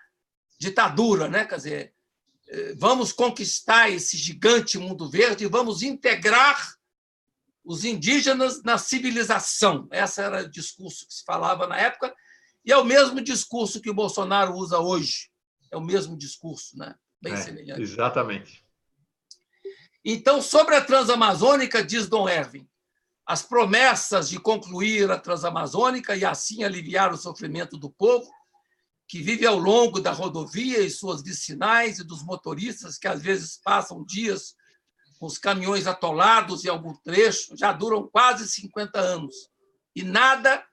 ditadura, né? Quer dizer, vamos conquistar esse gigante mundo verde e vamos integrar os indígenas na civilização. Esse era o discurso que se falava na época e é o mesmo discurso que o Bolsonaro usa hoje. É o mesmo discurso, né? Bem semelhante. Exatamente. Então, sobre a Transamazônica, diz Dom Ervin, as promessas de concluir a Transamazônica e assim aliviar o sofrimento do povo que vive ao longo da rodovia e suas vicinais e dos motoristas que às vezes passam dias os caminhões atolados em algum trecho, já duram quase 50 anos. E nada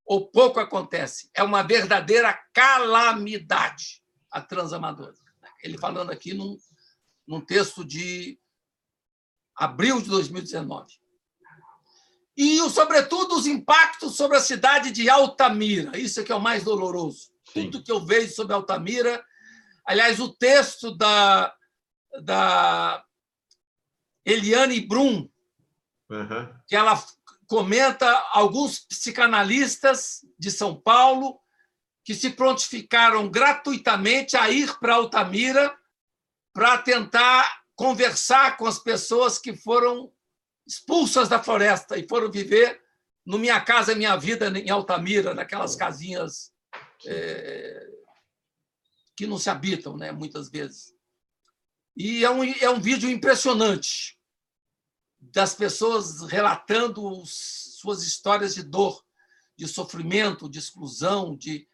ou pouco acontece. É uma verdadeira calamidade a Transamazônica. Ele falando aqui num texto de abril de 2019. E, sobretudo, os impactos sobre a cidade de Altamira. Isso é que é o mais doloroso. Sim. Tudo que eu vejo sobre Altamira... Aliás, o texto da Eliane Brum, que ela comenta alguns psicanalistas de São Paulo que se prontificaram gratuitamente a ir para Altamira para tentar conversar com as pessoas que foram expulsas da floresta e foram viver no Minha Casa Minha Vida, em Altamira, naquelas casinhas que não se habitam, né, muitas vezes. E é um vídeo impressionante das pessoas relatando suas histórias de dor, de sofrimento, de exclusão, de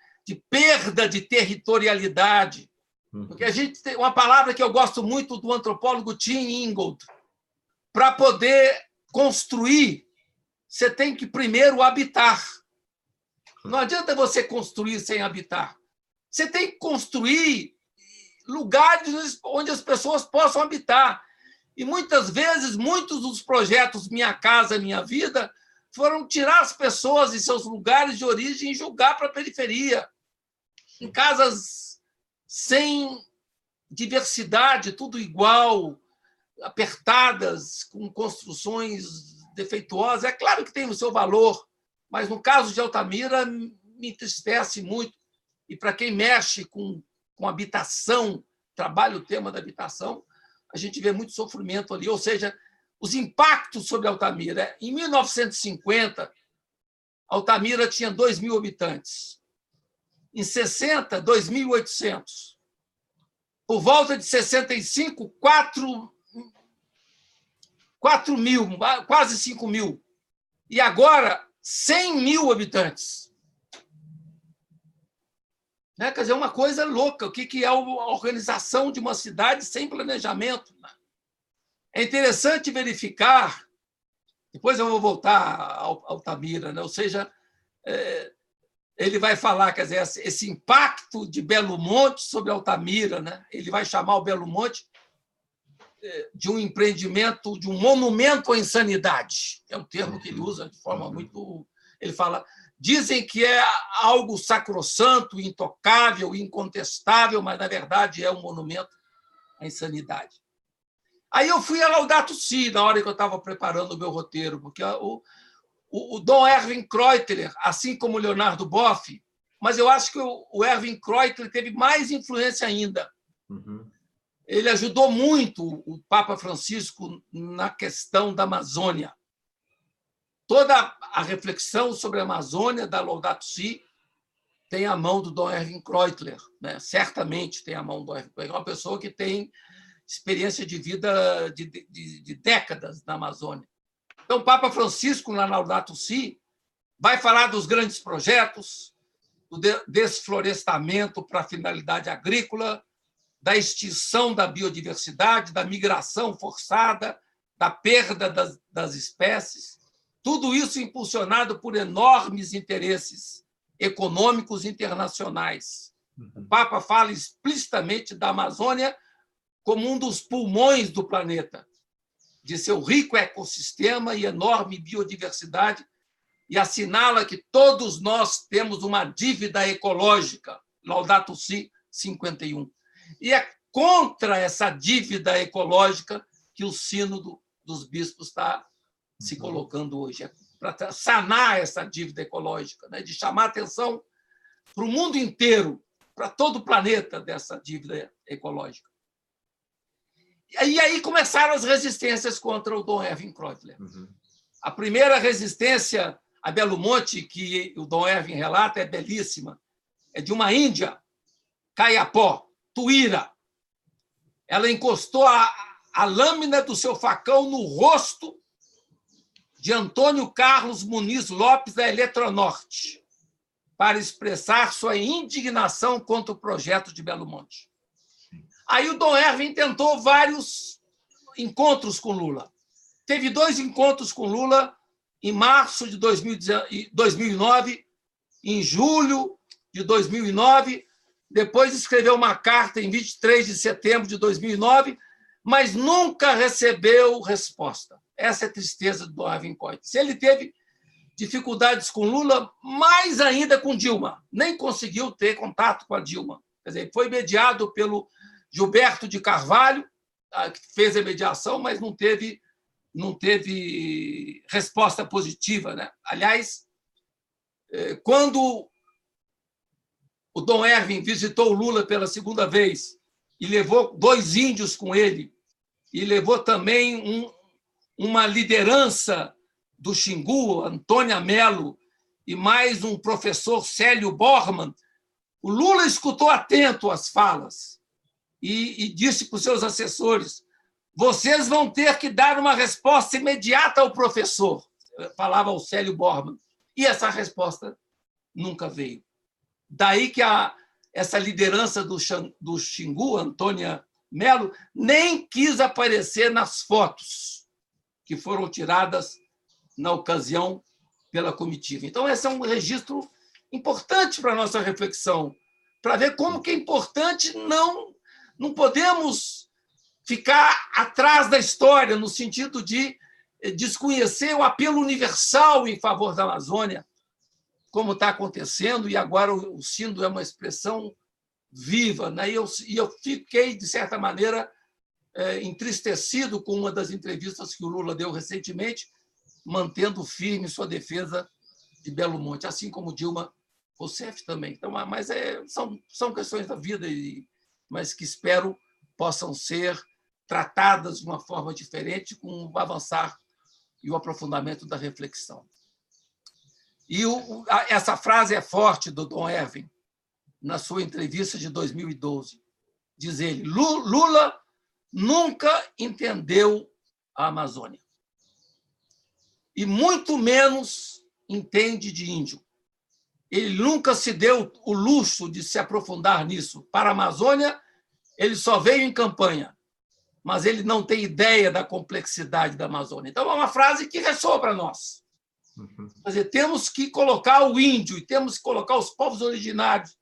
perda de territorialidade. Porque a gente tem uma palavra que eu gosto muito do antropólogo Tim Ingold. Para poder construir, você tem que primeiro habitar. Não adianta você construir sem habitar. Você tem que construir lugares onde as pessoas possam habitar. E, muitas vezes, muitos dos projetos Minha Casa Minha Vida foram tirar as pessoas de seus lugares de origem e jogar para a periferia, em casas sem diversidade, tudo igual, apertadas, com construções defeituosas. É claro que tem o seu valor, mas, no caso de Altamira, me entristece muito. E, para quem mexe com habitação, trabalha o tema da habitação, a gente vê muito sofrimento ali. Ou seja, os impactos sobre Altamira. Em 1950, Altamira tinha 2.000 habitantes. Em 60, 2.800. Por volta de 65, 4.000, quase 5.000. E agora, 100.000 habitantes. Quer dizer, uma coisa louca. O que é a organização de uma cidade sem planejamento? É interessante verificar, depois eu vou voltar ao Altamira, né? Ou seja, ele vai falar, quer dizer, esse impacto de Belo Monte sobre Altamira, né? Ele vai chamar o Belo Monte de um empreendimento, de um monumento à insanidade. É um termo que ele usa de forma muito... Ele fala... Dizem que é algo sacrossanto, intocável, incontestável, mas, na verdade, é um monumento à insanidade. Aí eu fui a Laudato Si, na hora que eu estava preparando o meu roteiro, porque o Dom Erwin Kreutler, assim como o Leonardo Boff, mas eu acho que o Erwin Kreutler teve mais influência ainda. Ele ajudou muito o Papa Francisco na questão da Amazônia. Toda a reflexão sobre a Amazônia da Laudato Si tem a mão do Dom Erwin Kreutler, né? Certamente tem a mão do Erwin Kreutler. É uma pessoa que tem experiência de vida de décadas na Amazônia. Então, o Papa Francisco, na Laudato Si, vai falar dos grandes projetos, do desflorestamento para a finalidade agrícola, da extinção da biodiversidade, da migração forçada, da perda das espécies. Tudo isso impulsionado por enormes interesses econômicos internacionais. O Papa fala explicitamente da Amazônia como um dos pulmões do planeta, de seu rico ecossistema e enorme biodiversidade, e assinala que todos nós temos uma dívida ecológica, Laudato Si 51. E é contra essa dívida ecológica que o Sínodo dos Bispos está se colocando hoje, para sanar essa dívida ecológica, né? De chamar a atenção para o mundo inteiro, para todo o planeta dessa dívida ecológica. E aí começaram as resistências contra o Dom Erwin Kreutler. A primeira resistência a Belo Monte, que o Dom Erwin relata, é belíssima. É de uma índia, Caiapó, Tuíra. Ela encostou a lâmina do seu facão no rosto de Antônio Carlos Muniz Lopes, da Eletronorte, para expressar sua indignação contra o projeto de Belo Monte. Aí o Dom Erwin tentou vários encontros com Lula. Teve 2 encontros com Lula em março de 2009, em julho de 2009, depois escreveu uma carta em 23 de setembro de 2009, mas nunca recebeu resposta. Essa é a tristeza do Dom Ervin Coit. Se ele teve dificuldades com Lula, mais ainda com Dilma. Nem conseguiu ter contato com a Dilma. Quer dizer, foi mediado pelo Gilberto de Carvalho, que fez a mediação, mas não teve resposta positiva, né? Aliás, quando o Dom Ervin visitou o Lula pela segunda vez e levou 2 índios com ele, e levou também uma liderança do Xingu, Antônia Melo, e mais um professor, Célio Bormann, o Lula escutou atento as falas e disse para os seus assessores: vocês vão ter que dar uma resposta imediata ao professor, falava o Célio Bormann. E essa resposta nunca veio. Daí que essa liderança do Xingu, Antônia Melo, nem quis aparecer nas fotos que foram tiradas na ocasião pela comitiva. Então, esse é um registro importante para a nossa reflexão, para ver como que é importante não podemos ficar atrás da história, no sentido de desconhecer o apelo universal em favor da Amazônia, como está acontecendo, e agora o Sindo é uma expressão viva, né? E eu fiquei, de certa maneira, entristecido com uma das entrevistas que o Lula deu recentemente, mantendo firme sua defesa de Belo Monte, assim como Dilma Rousseff também. Então, mas são questões da vida, mas que espero possam ser tratadas de uma forma diferente, com o avançar e o aprofundamento da reflexão. E essa frase é forte do Dom Ervin, na sua entrevista de 2012. Diz ele: Lula nunca entendeu a Amazônia. E muito menos entende de índio. Ele nunca se deu o luxo de se aprofundar nisso. Para a Amazônia, ele só veio em campanha, mas ele não tem ideia da complexidade da Amazônia. Então, é uma frase que ressoa para nós. Quer dizer, temos que colocar o índio, e temos que colocar os povos originários,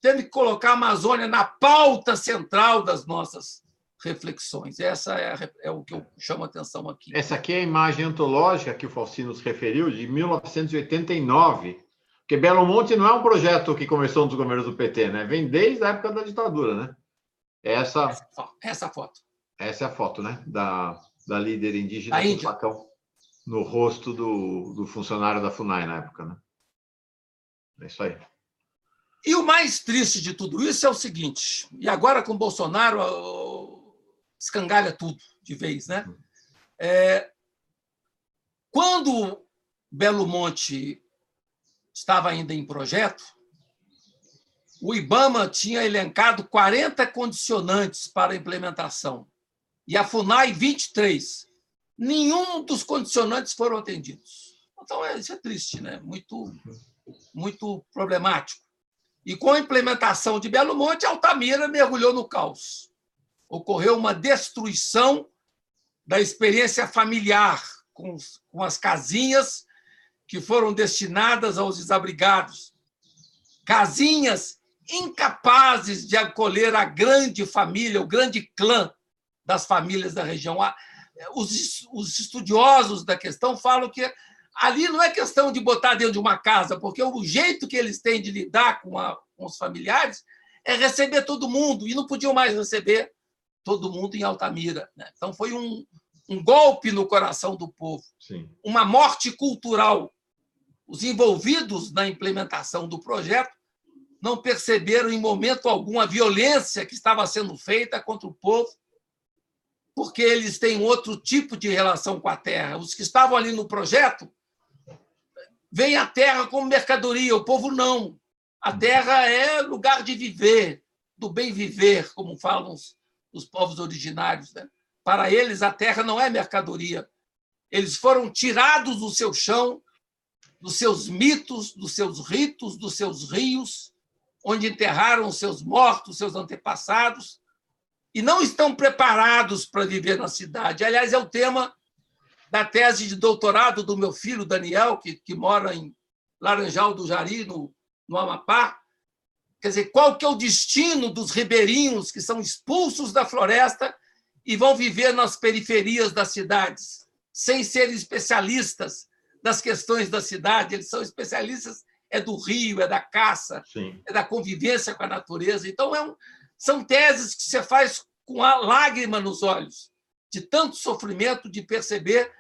temos que colocar a Amazônia na pauta central das nossas reflexões. Essa é o que eu chamo a atenção aqui. Essa aqui é a imagem antológica que o Faustino se referiu, de 1989, porque Belo Monte não é um projeto que começou nos governos do PT, né? Vem desde a época da ditadura, né? Essa foto. Essa é a foto, né? Da líder indígena com facão no rosto do funcionário da FUNAI na época, né? É isso aí. E o mais triste de tudo isso é o seguinte, e agora com Bolsonaro escangalha tudo de vez, né? Quando Belo Monte estava ainda em projeto, o IBAMA tinha elencado 40 condicionantes para a implementação e a FUNAI 23. Nenhum dos condicionantes foram atendidos. Então, isso é triste, né? Muito problemático. E com a implementação de Belo Monte, Altamira mergulhou no caos. Ocorreu uma destruição da experiência familiar com as casinhas que foram destinadas aos desabrigados. Casinhas incapazes de acolher a grande família, o grande clã das famílias da região. Os estudiosos da questão falam que ali não é questão de botar dentro de uma casa, porque o jeito que eles têm de lidar com os familiares é receber todo mundo, e não podiam mais receber todo mundo em Altamira, né? Então, foi um golpe no coração do povo. Sim. Uma morte cultural. Os envolvidos na implementação do projeto não perceberam em momento algum a violência que estava sendo feita contra o povo, porque eles têm outro tipo de relação com a terra. Os que estavam ali no projeto veem a terra como mercadoria, o povo não. A terra é lugar de viver, do bem viver, como falam os povos originários, né? Para eles, a terra não é mercadoria. Eles foram tirados do seu chão, dos seus mitos, dos seus ritos, dos seus rios, onde enterraram os seus mortos, seus antepassados, e não estão preparados para viver na cidade. Aliás, é o tema da tese de doutorado do meu filho, Daniel, que mora em Laranjal do Jari, no Amapá. Quer dizer, qual que é o destino dos ribeirinhos que são expulsos da floresta e vão viver nas periferias das cidades, sem serem especialistas das questões da cidade? Eles são especialistas do rio, da caça, Sim. da convivência com a natureza. Então, são teses que você faz com a lágrima nos olhos, de tanto sofrimento, de perceber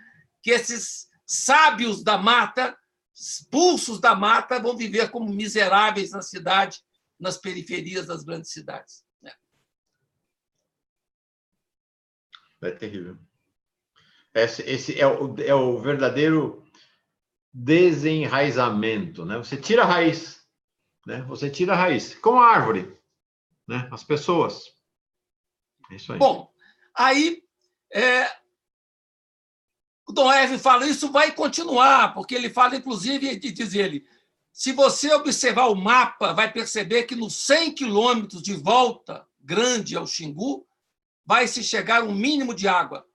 que esses sábios da mata, expulsos da mata, vão viver como miseráveis na cidade, nas periferias das grandes cidades. É terrível. Esse é o verdadeiro desenraizamento, né? Você tira a raiz, né? Você tira a raiz, como a árvore, né? As pessoas. É isso aí. Bom, aí o Dom Herve fala, isso vai continuar, porque ele fala, inclusive, diz ele, se você observar o mapa, vai perceber que nos 100 quilômetros de volta grande ao Xingu, vai se chegar um mínimo de água.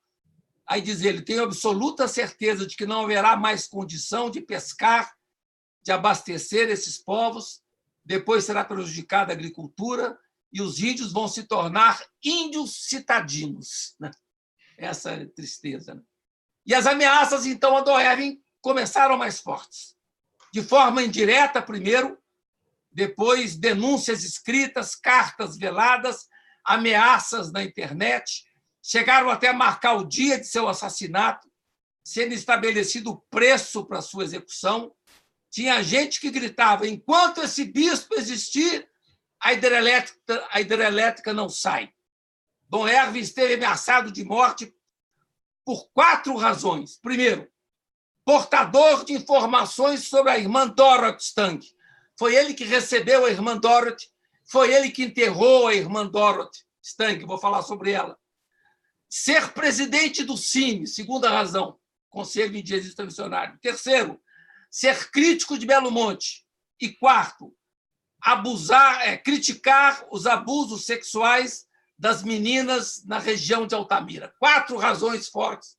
Aí diz ele, tenho absoluta certeza de que não haverá mais condição de pescar, de abastecer esses povos, depois será prejudicada a agricultura e os índios vão se tornar índios citadinos. Essa é a tristeza. E as ameaças, então, a Dom Herve começaram mais fortes. De forma indireta, primeiro, depois denúncias escritas, cartas veladas, ameaças na internet, chegaram até a marcar o dia de seu assassinato, sendo estabelecido o preço para sua execução. Tinha gente que gritava, enquanto esse bispo existir, a hidrelétrica não sai. Dom Herve esteve ameaçado de morte por 4 razões. Primeiro, portador de informações sobre a irmã Dorothy Stang. Foi ele que recebeu a irmã Dorothy, foi ele que enterrou a irmã Dorothy Stang, vou falar sobre ela. Ser presidente do CIMI, segunda razão, Conselho Indigenista Missionário. Terceiro, ser crítico de Belo Monte. E quarto, criticar os abusos sexuais das meninas na região de Altamira. 4 razões fortes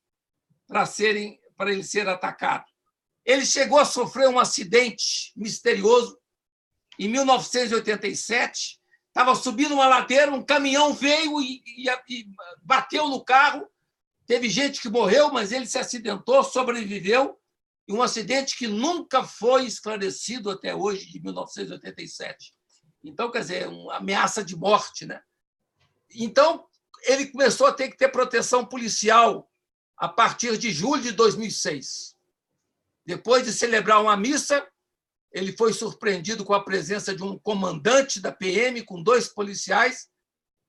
para ele ser atacado. Ele chegou a sofrer um acidente misterioso em 1987. Estava subindo uma ladeira, um caminhão veio e bateu no carro. Teve gente que morreu, mas ele se acidentou, sobreviveu. E um acidente que nunca foi esclarecido até hoje, de 1987. Então, quer dizer, uma ameaça de morte, né? Então, ele começou a ter que ter proteção policial a partir de julho de 2006. Depois de celebrar uma missa, ele foi surpreendido com a presença de um comandante da PM com 2 policiais,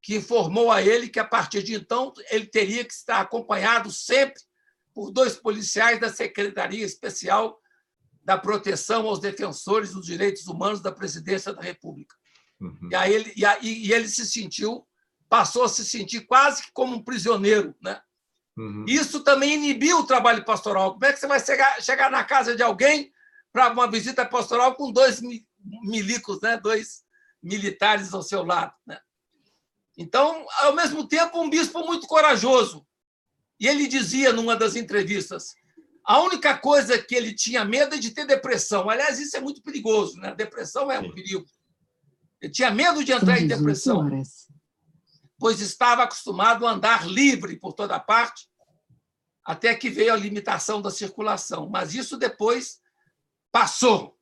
que informou a ele que, a partir de então, ele teria que estar acompanhado sempre por 2 policiais da Secretaria Especial da Proteção aos Defensores dos Direitos Humanos da Presidência da República. Uhum. E ele passou a se sentir quase que como um prisioneiro, né? Uhum. Isso também inibiu o trabalho pastoral. Como é que você vai chegar na casa de alguém para uma visita pastoral com 2 milicos, né? 2 militares ao seu lado, né? Então, ao mesmo tempo, um bispo muito corajoso. E ele dizia, numa das entrevistas, a única coisa que ele tinha medo é de ter depressão. Aliás, isso é muito perigoso, né? A depressão é um perigo. Ele tinha medo de entrar em depressão, pois estava acostumado a andar livre por toda parte, até que veio a limitação da circulação. Mas isso depois passou.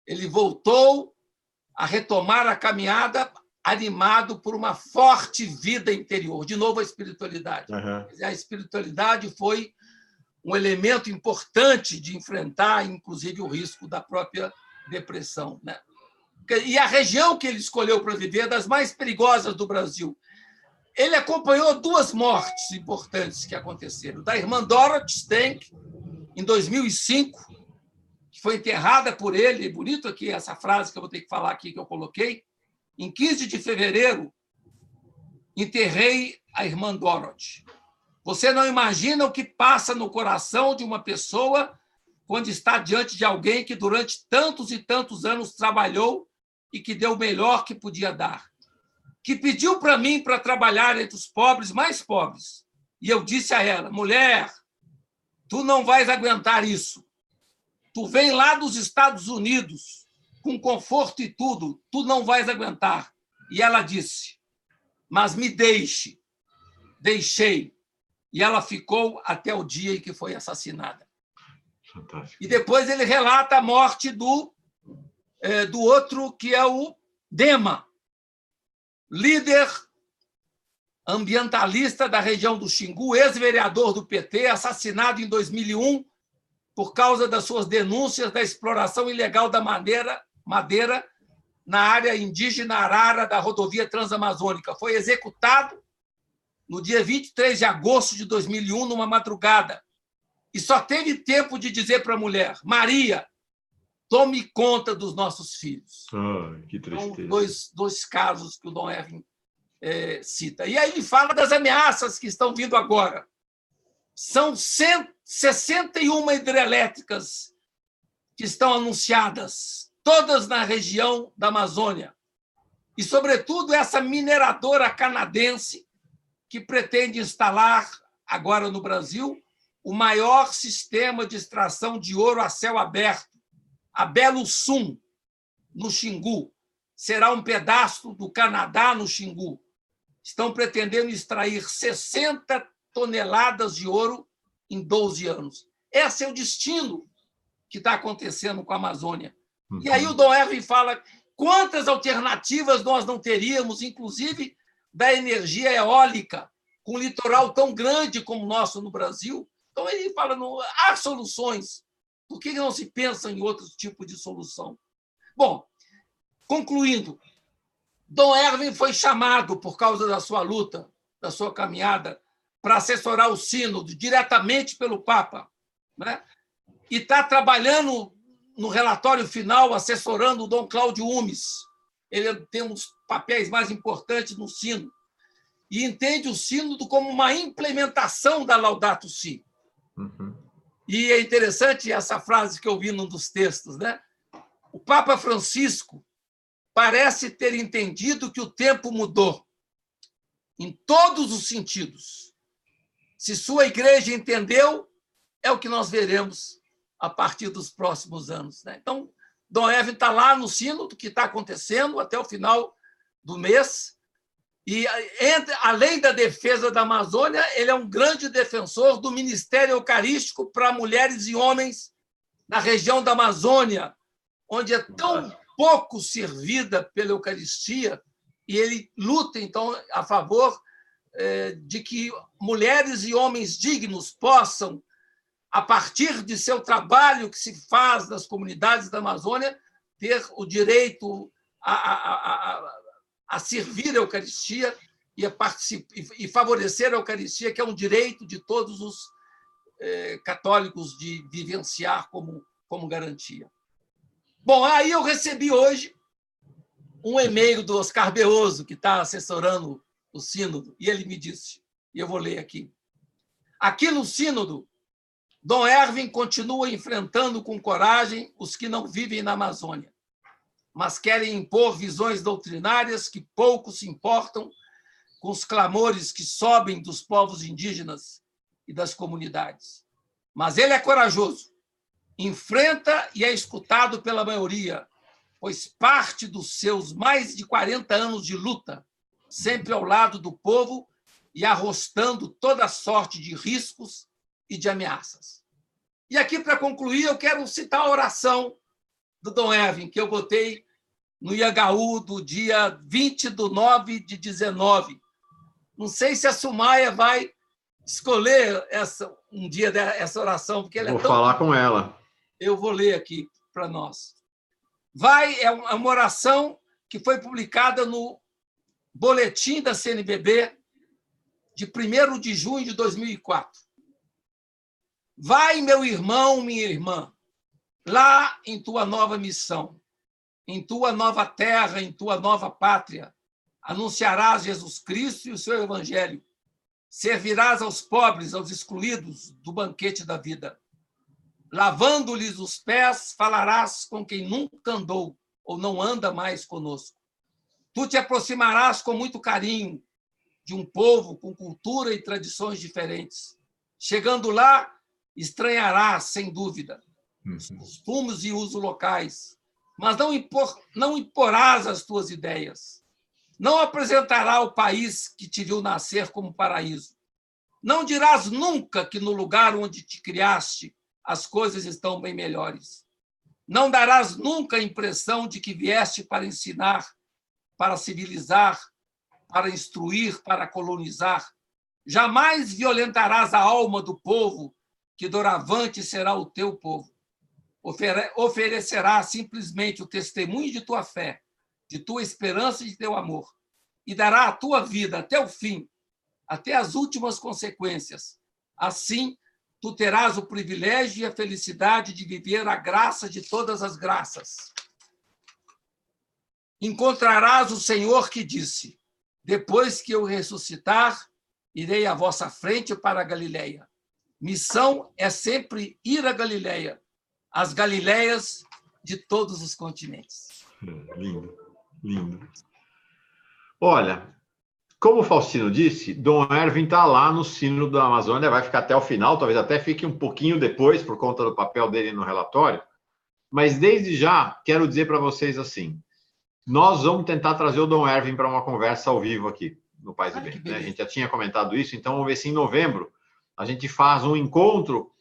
Ele voltou a retomar a caminhada animado por uma forte vida interior. De novo, a espiritualidade. Uhum. A espiritualidade foi um elemento importante de enfrentar, inclusive, o risco da própria depressão, né? E a região que ele escolheu para viver é das mais perigosas do Brasil. Ele acompanhou 2 mortes importantes que aconteceram. Da irmã Dorothy Stang, em 2005, que foi enterrada por ele. Bonito aqui essa frase que eu vou ter que falar aqui, que eu coloquei. Em 15 de fevereiro, enterrei a irmã Dorothy. Você não imagina o que passa no coração de uma pessoa quando está diante de alguém que durante tantos e tantos anos trabalhou e que deu o melhor que podia dar. que pediu para mim para trabalhar entre os pobres mais pobres. E eu disse a ela: mulher, tu não vais aguentar isso. Tu vem lá dos Estados Unidos, com conforto e tudo, tu não vais aguentar. E ela disse: mas me deixe. Deixei. E ela ficou até o dia em que foi assassinada. Fantástico. E depois ele relata a morte do outro, que é o Dema, líder ambientalista da região do Xingu, ex-vereador do PT, assassinado em 2001 por causa das suas denúncias da exploração ilegal da madeira na área indígena Arara da rodovia transamazônica. Foi executado no dia 23 de agosto de 2001, numa madrugada. E só teve tempo de dizer para a mulher: Maria, tome conta dos nossos filhos. Que tristeza. São dois casos que o Dom Erwin cita. E aí ele fala das ameaças que estão vindo agora. São 61 hidrelétricas que estão anunciadas, todas na região da Amazônia. E, sobretudo, essa mineradora canadense que pretende instalar, agora no Brasil, o maior sistema de extração de ouro a céu aberto, a Belo Sum, no Xingu. Será um pedaço do Canadá no Xingu. Estão pretendendo extrair 60 toneladas de ouro em 12 anos. Esse é o destino que está acontecendo com a Amazônia. E aí o Dom Erwin fala quantas alternativas nós não teríamos, inclusive da energia eólica, com um litoral tão grande como o nosso no Brasil. Então, ele fala, há soluções. Por que não se pensa em outro tipo de solução? Bom, concluindo, Dom Erwin foi chamado, por causa da sua luta, da sua caminhada, para assessorar o sínodo diretamente pelo Papa, né? E está trabalhando no relatório final, assessorando o Dom Cláudio Umes. Ele tem um dos papéis mais importantes no sínodo e entende o sínodo como uma implementação da Laudato Si. E é interessante essa frase que eu vi num dos textos, né? O Papa Francisco parece ter entendido que o tempo mudou em todos os sentidos. Se sua igreja entendeu, é o que nós veremos a partir dos próximos anos, né? Então, Dom Erwin está lá no sínodo, que está acontecendo até o final do mês, e, além da defesa da Amazônia, ele é um grande defensor do ministério eucarístico para mulheres e homens na região da Amazônia, onde é tão pouco servida pela Eucaristia, e ele luta, então, a favor de que mulheres e homens dignos possam, a partir de seu trabalho que se faz nas comunidades da Amazônia, ter o direito a servir a Eucaristia e favorecer a Eucaristia, que é um direito de todos os católicos de vivenciar como garantia. Bom, aí eu recebi hoje um e-mail do Oscar Beoso, que está assessorando o sínodo, e ele me disse, e eu vou ler aqui: aqui no sínodo, Dom Erwin continua enfrentando com coragem os que não vivem na Amazônia, mas querem impor visões doutrinárias que pouco se importam com os clamores que sobem dos povos indígenas e das comunidades. Mas ele é corajoso, enfrenta e é escutado pela maioria, pois parte dos seus mais de 40 anos de luta, sempre ao lado do povo e arrostando toda sorte de riscos e de ameaças. E aqui, para concluir, eu quero citar a oração do Dom Erwin, que eu botei no Iangaú do dia 20/9/19. Não sei se a Sumaia vai escolher um dia dessa oração, porque ela é tão... Vou falar com ela. Eu vou ler aqui para nós. É uma oração que foi publicada no boletim da CNBB de 1º de junho de 2004. Vai, meu irmão, minha irmã, lá em tua nova missão, em tua nova terra, em tua nova pátria, anunciarás Jesus Cristo e o seu evangelho. Servirás aos pobres, aos excluídos do banquete da vida. Lavando-lhes os pés, falarás com quem nunca andou ou não anda mais conosco. Tu te aproximarás com muito carinho de um povo com cultura e tradições diferentes. Chegando lá, estranharás, sem dúvida, os costumes e usos locais, mas não imporás as tuas ideias. Não apresentará o país que te viu nascer como paraíso. Não dirás nunca que no lugar onde te criaste as coisas estão bem melhores. Não darás nunca a impressão de que vieste para ensinar, para civilizar, para instruir, para colonizar. Jamais violentarás a alma do povo, que doravante será o teu povo. Oferecerás simplesmente o testemunho de tua fé, de tua esperança e de teu amor, e dará a tua vida até o fim, até as últimas consequências. Assim, tu terás o privilégio e a felicidade de viver a graça de todas as graças. Encontrarás o Senhor que disse: depois que eu ressuscitar, irei à vossa frente para a Galileia. Missão é sempre ir à Galileia, as Galileias de todos os continentes. Lindo, lindo. Olha, como o Faustino disse, Dom Ervin está lá no Sínodo da Amazônia, vai ficar até o final, talvez até fique um pouquinho depois, por conta do papel dele no relatório, mas desde já quero dizer para vocês assim, nós vamos tentar trazer o Dom Ervin para uma conversa ao vivo aqui no Paz e Bem. Né? A gente já tinha comentado isso, então vamos ver se em novembro a gente faz um encontro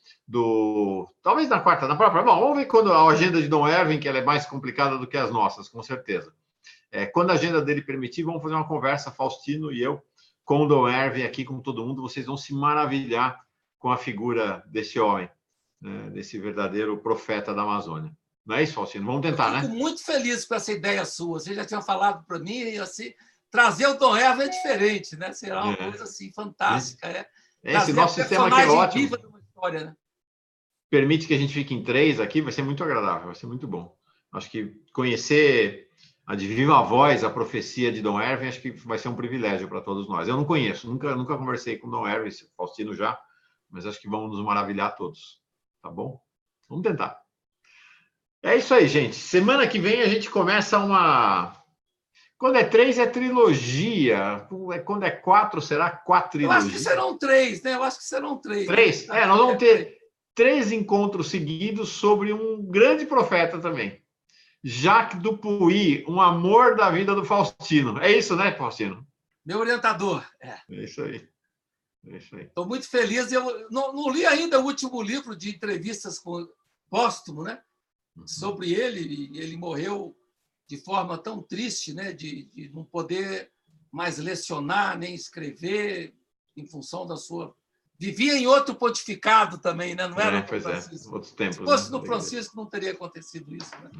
talvez na quarta, na própria. Bom, vamos ver quando a agenda de Dom Ervin, que ela é mais complicada do que as nossas, com certeza. Quando a agenda dele permitir, vamos fazer uma conversa, Faustino e eu, com o Dom Ervin aqui, com todo mundo. Vocês vão se maravilhar com a figura desse homem, né? Desse verdadeiro profeta da Amazônia. Não é isso, Faustino? Vamos tentar, né? Eu fico muito feliz com essa ideia sua. Você já tinha falado para mim, e assim, trazer o Dom Ervin é diferente, né? Será uma coisa assim fantástica. Esse nosso sistema aqui é ótimo. Viva de uma história, né? Permite que a gente fique em 3 aqui, vai ser muito agradável, vai ser muito bom. Acho que conhecer de viva voz a profecia de Dom Ervin, acho que vai ser um privilégio para todos nós. Eu não conheço, nunca conversei com Dom Ervin, Faustino já, mas acho que vamos nos maravilhar todos, tá bom? Vamos tentar. É isso aí, gente. Semana que vem a gente começa uma... Quando é 3 é trilogia, quando é 4 será quatrilogia. Eu acho que serão 3, né? Eu acho que serão 3. 3? Nós vamos ter 3 encontros seguidos sobre um grande profeta também. Jacques Dupuy, um amor da vida do Faustino. É isso, né, Faustino? Meu orientador. É isso aí. Estou muito feliz. Eu não li ainda o último livro de entrevistas póstumo, né? Sobre ele. Ele morreu de forma tão triste, né? De não poder mais lecionar nem escrever em função da sua... Vivia em outro pontificado também, né? Não era no Francisco. Outros tempos. Se fosse no Francisco, não teria acontecido isso, né?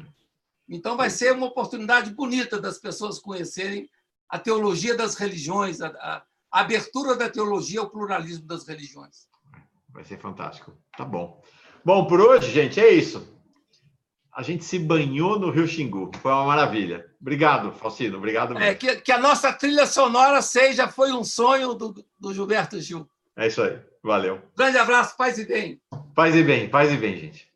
Então, vai ser uma oportunidade bonita das pessoas conhecerem a teologia das religiões, a abertura da teologia ao pluralismo das religiões. Vai ser fantástico. Tá bom. Bom, por hoje, gente, é isso. A gente se banhou no Rio Xingu. Foi uma maravilha. Obrigado, Faustino. Obrigado mesmo. Que a nossa trilha sonora Foi um Sonho, do Gilberto Gil. É isso aí. Valeu. Grande abraço, paz e bem. Paz e bem, gente.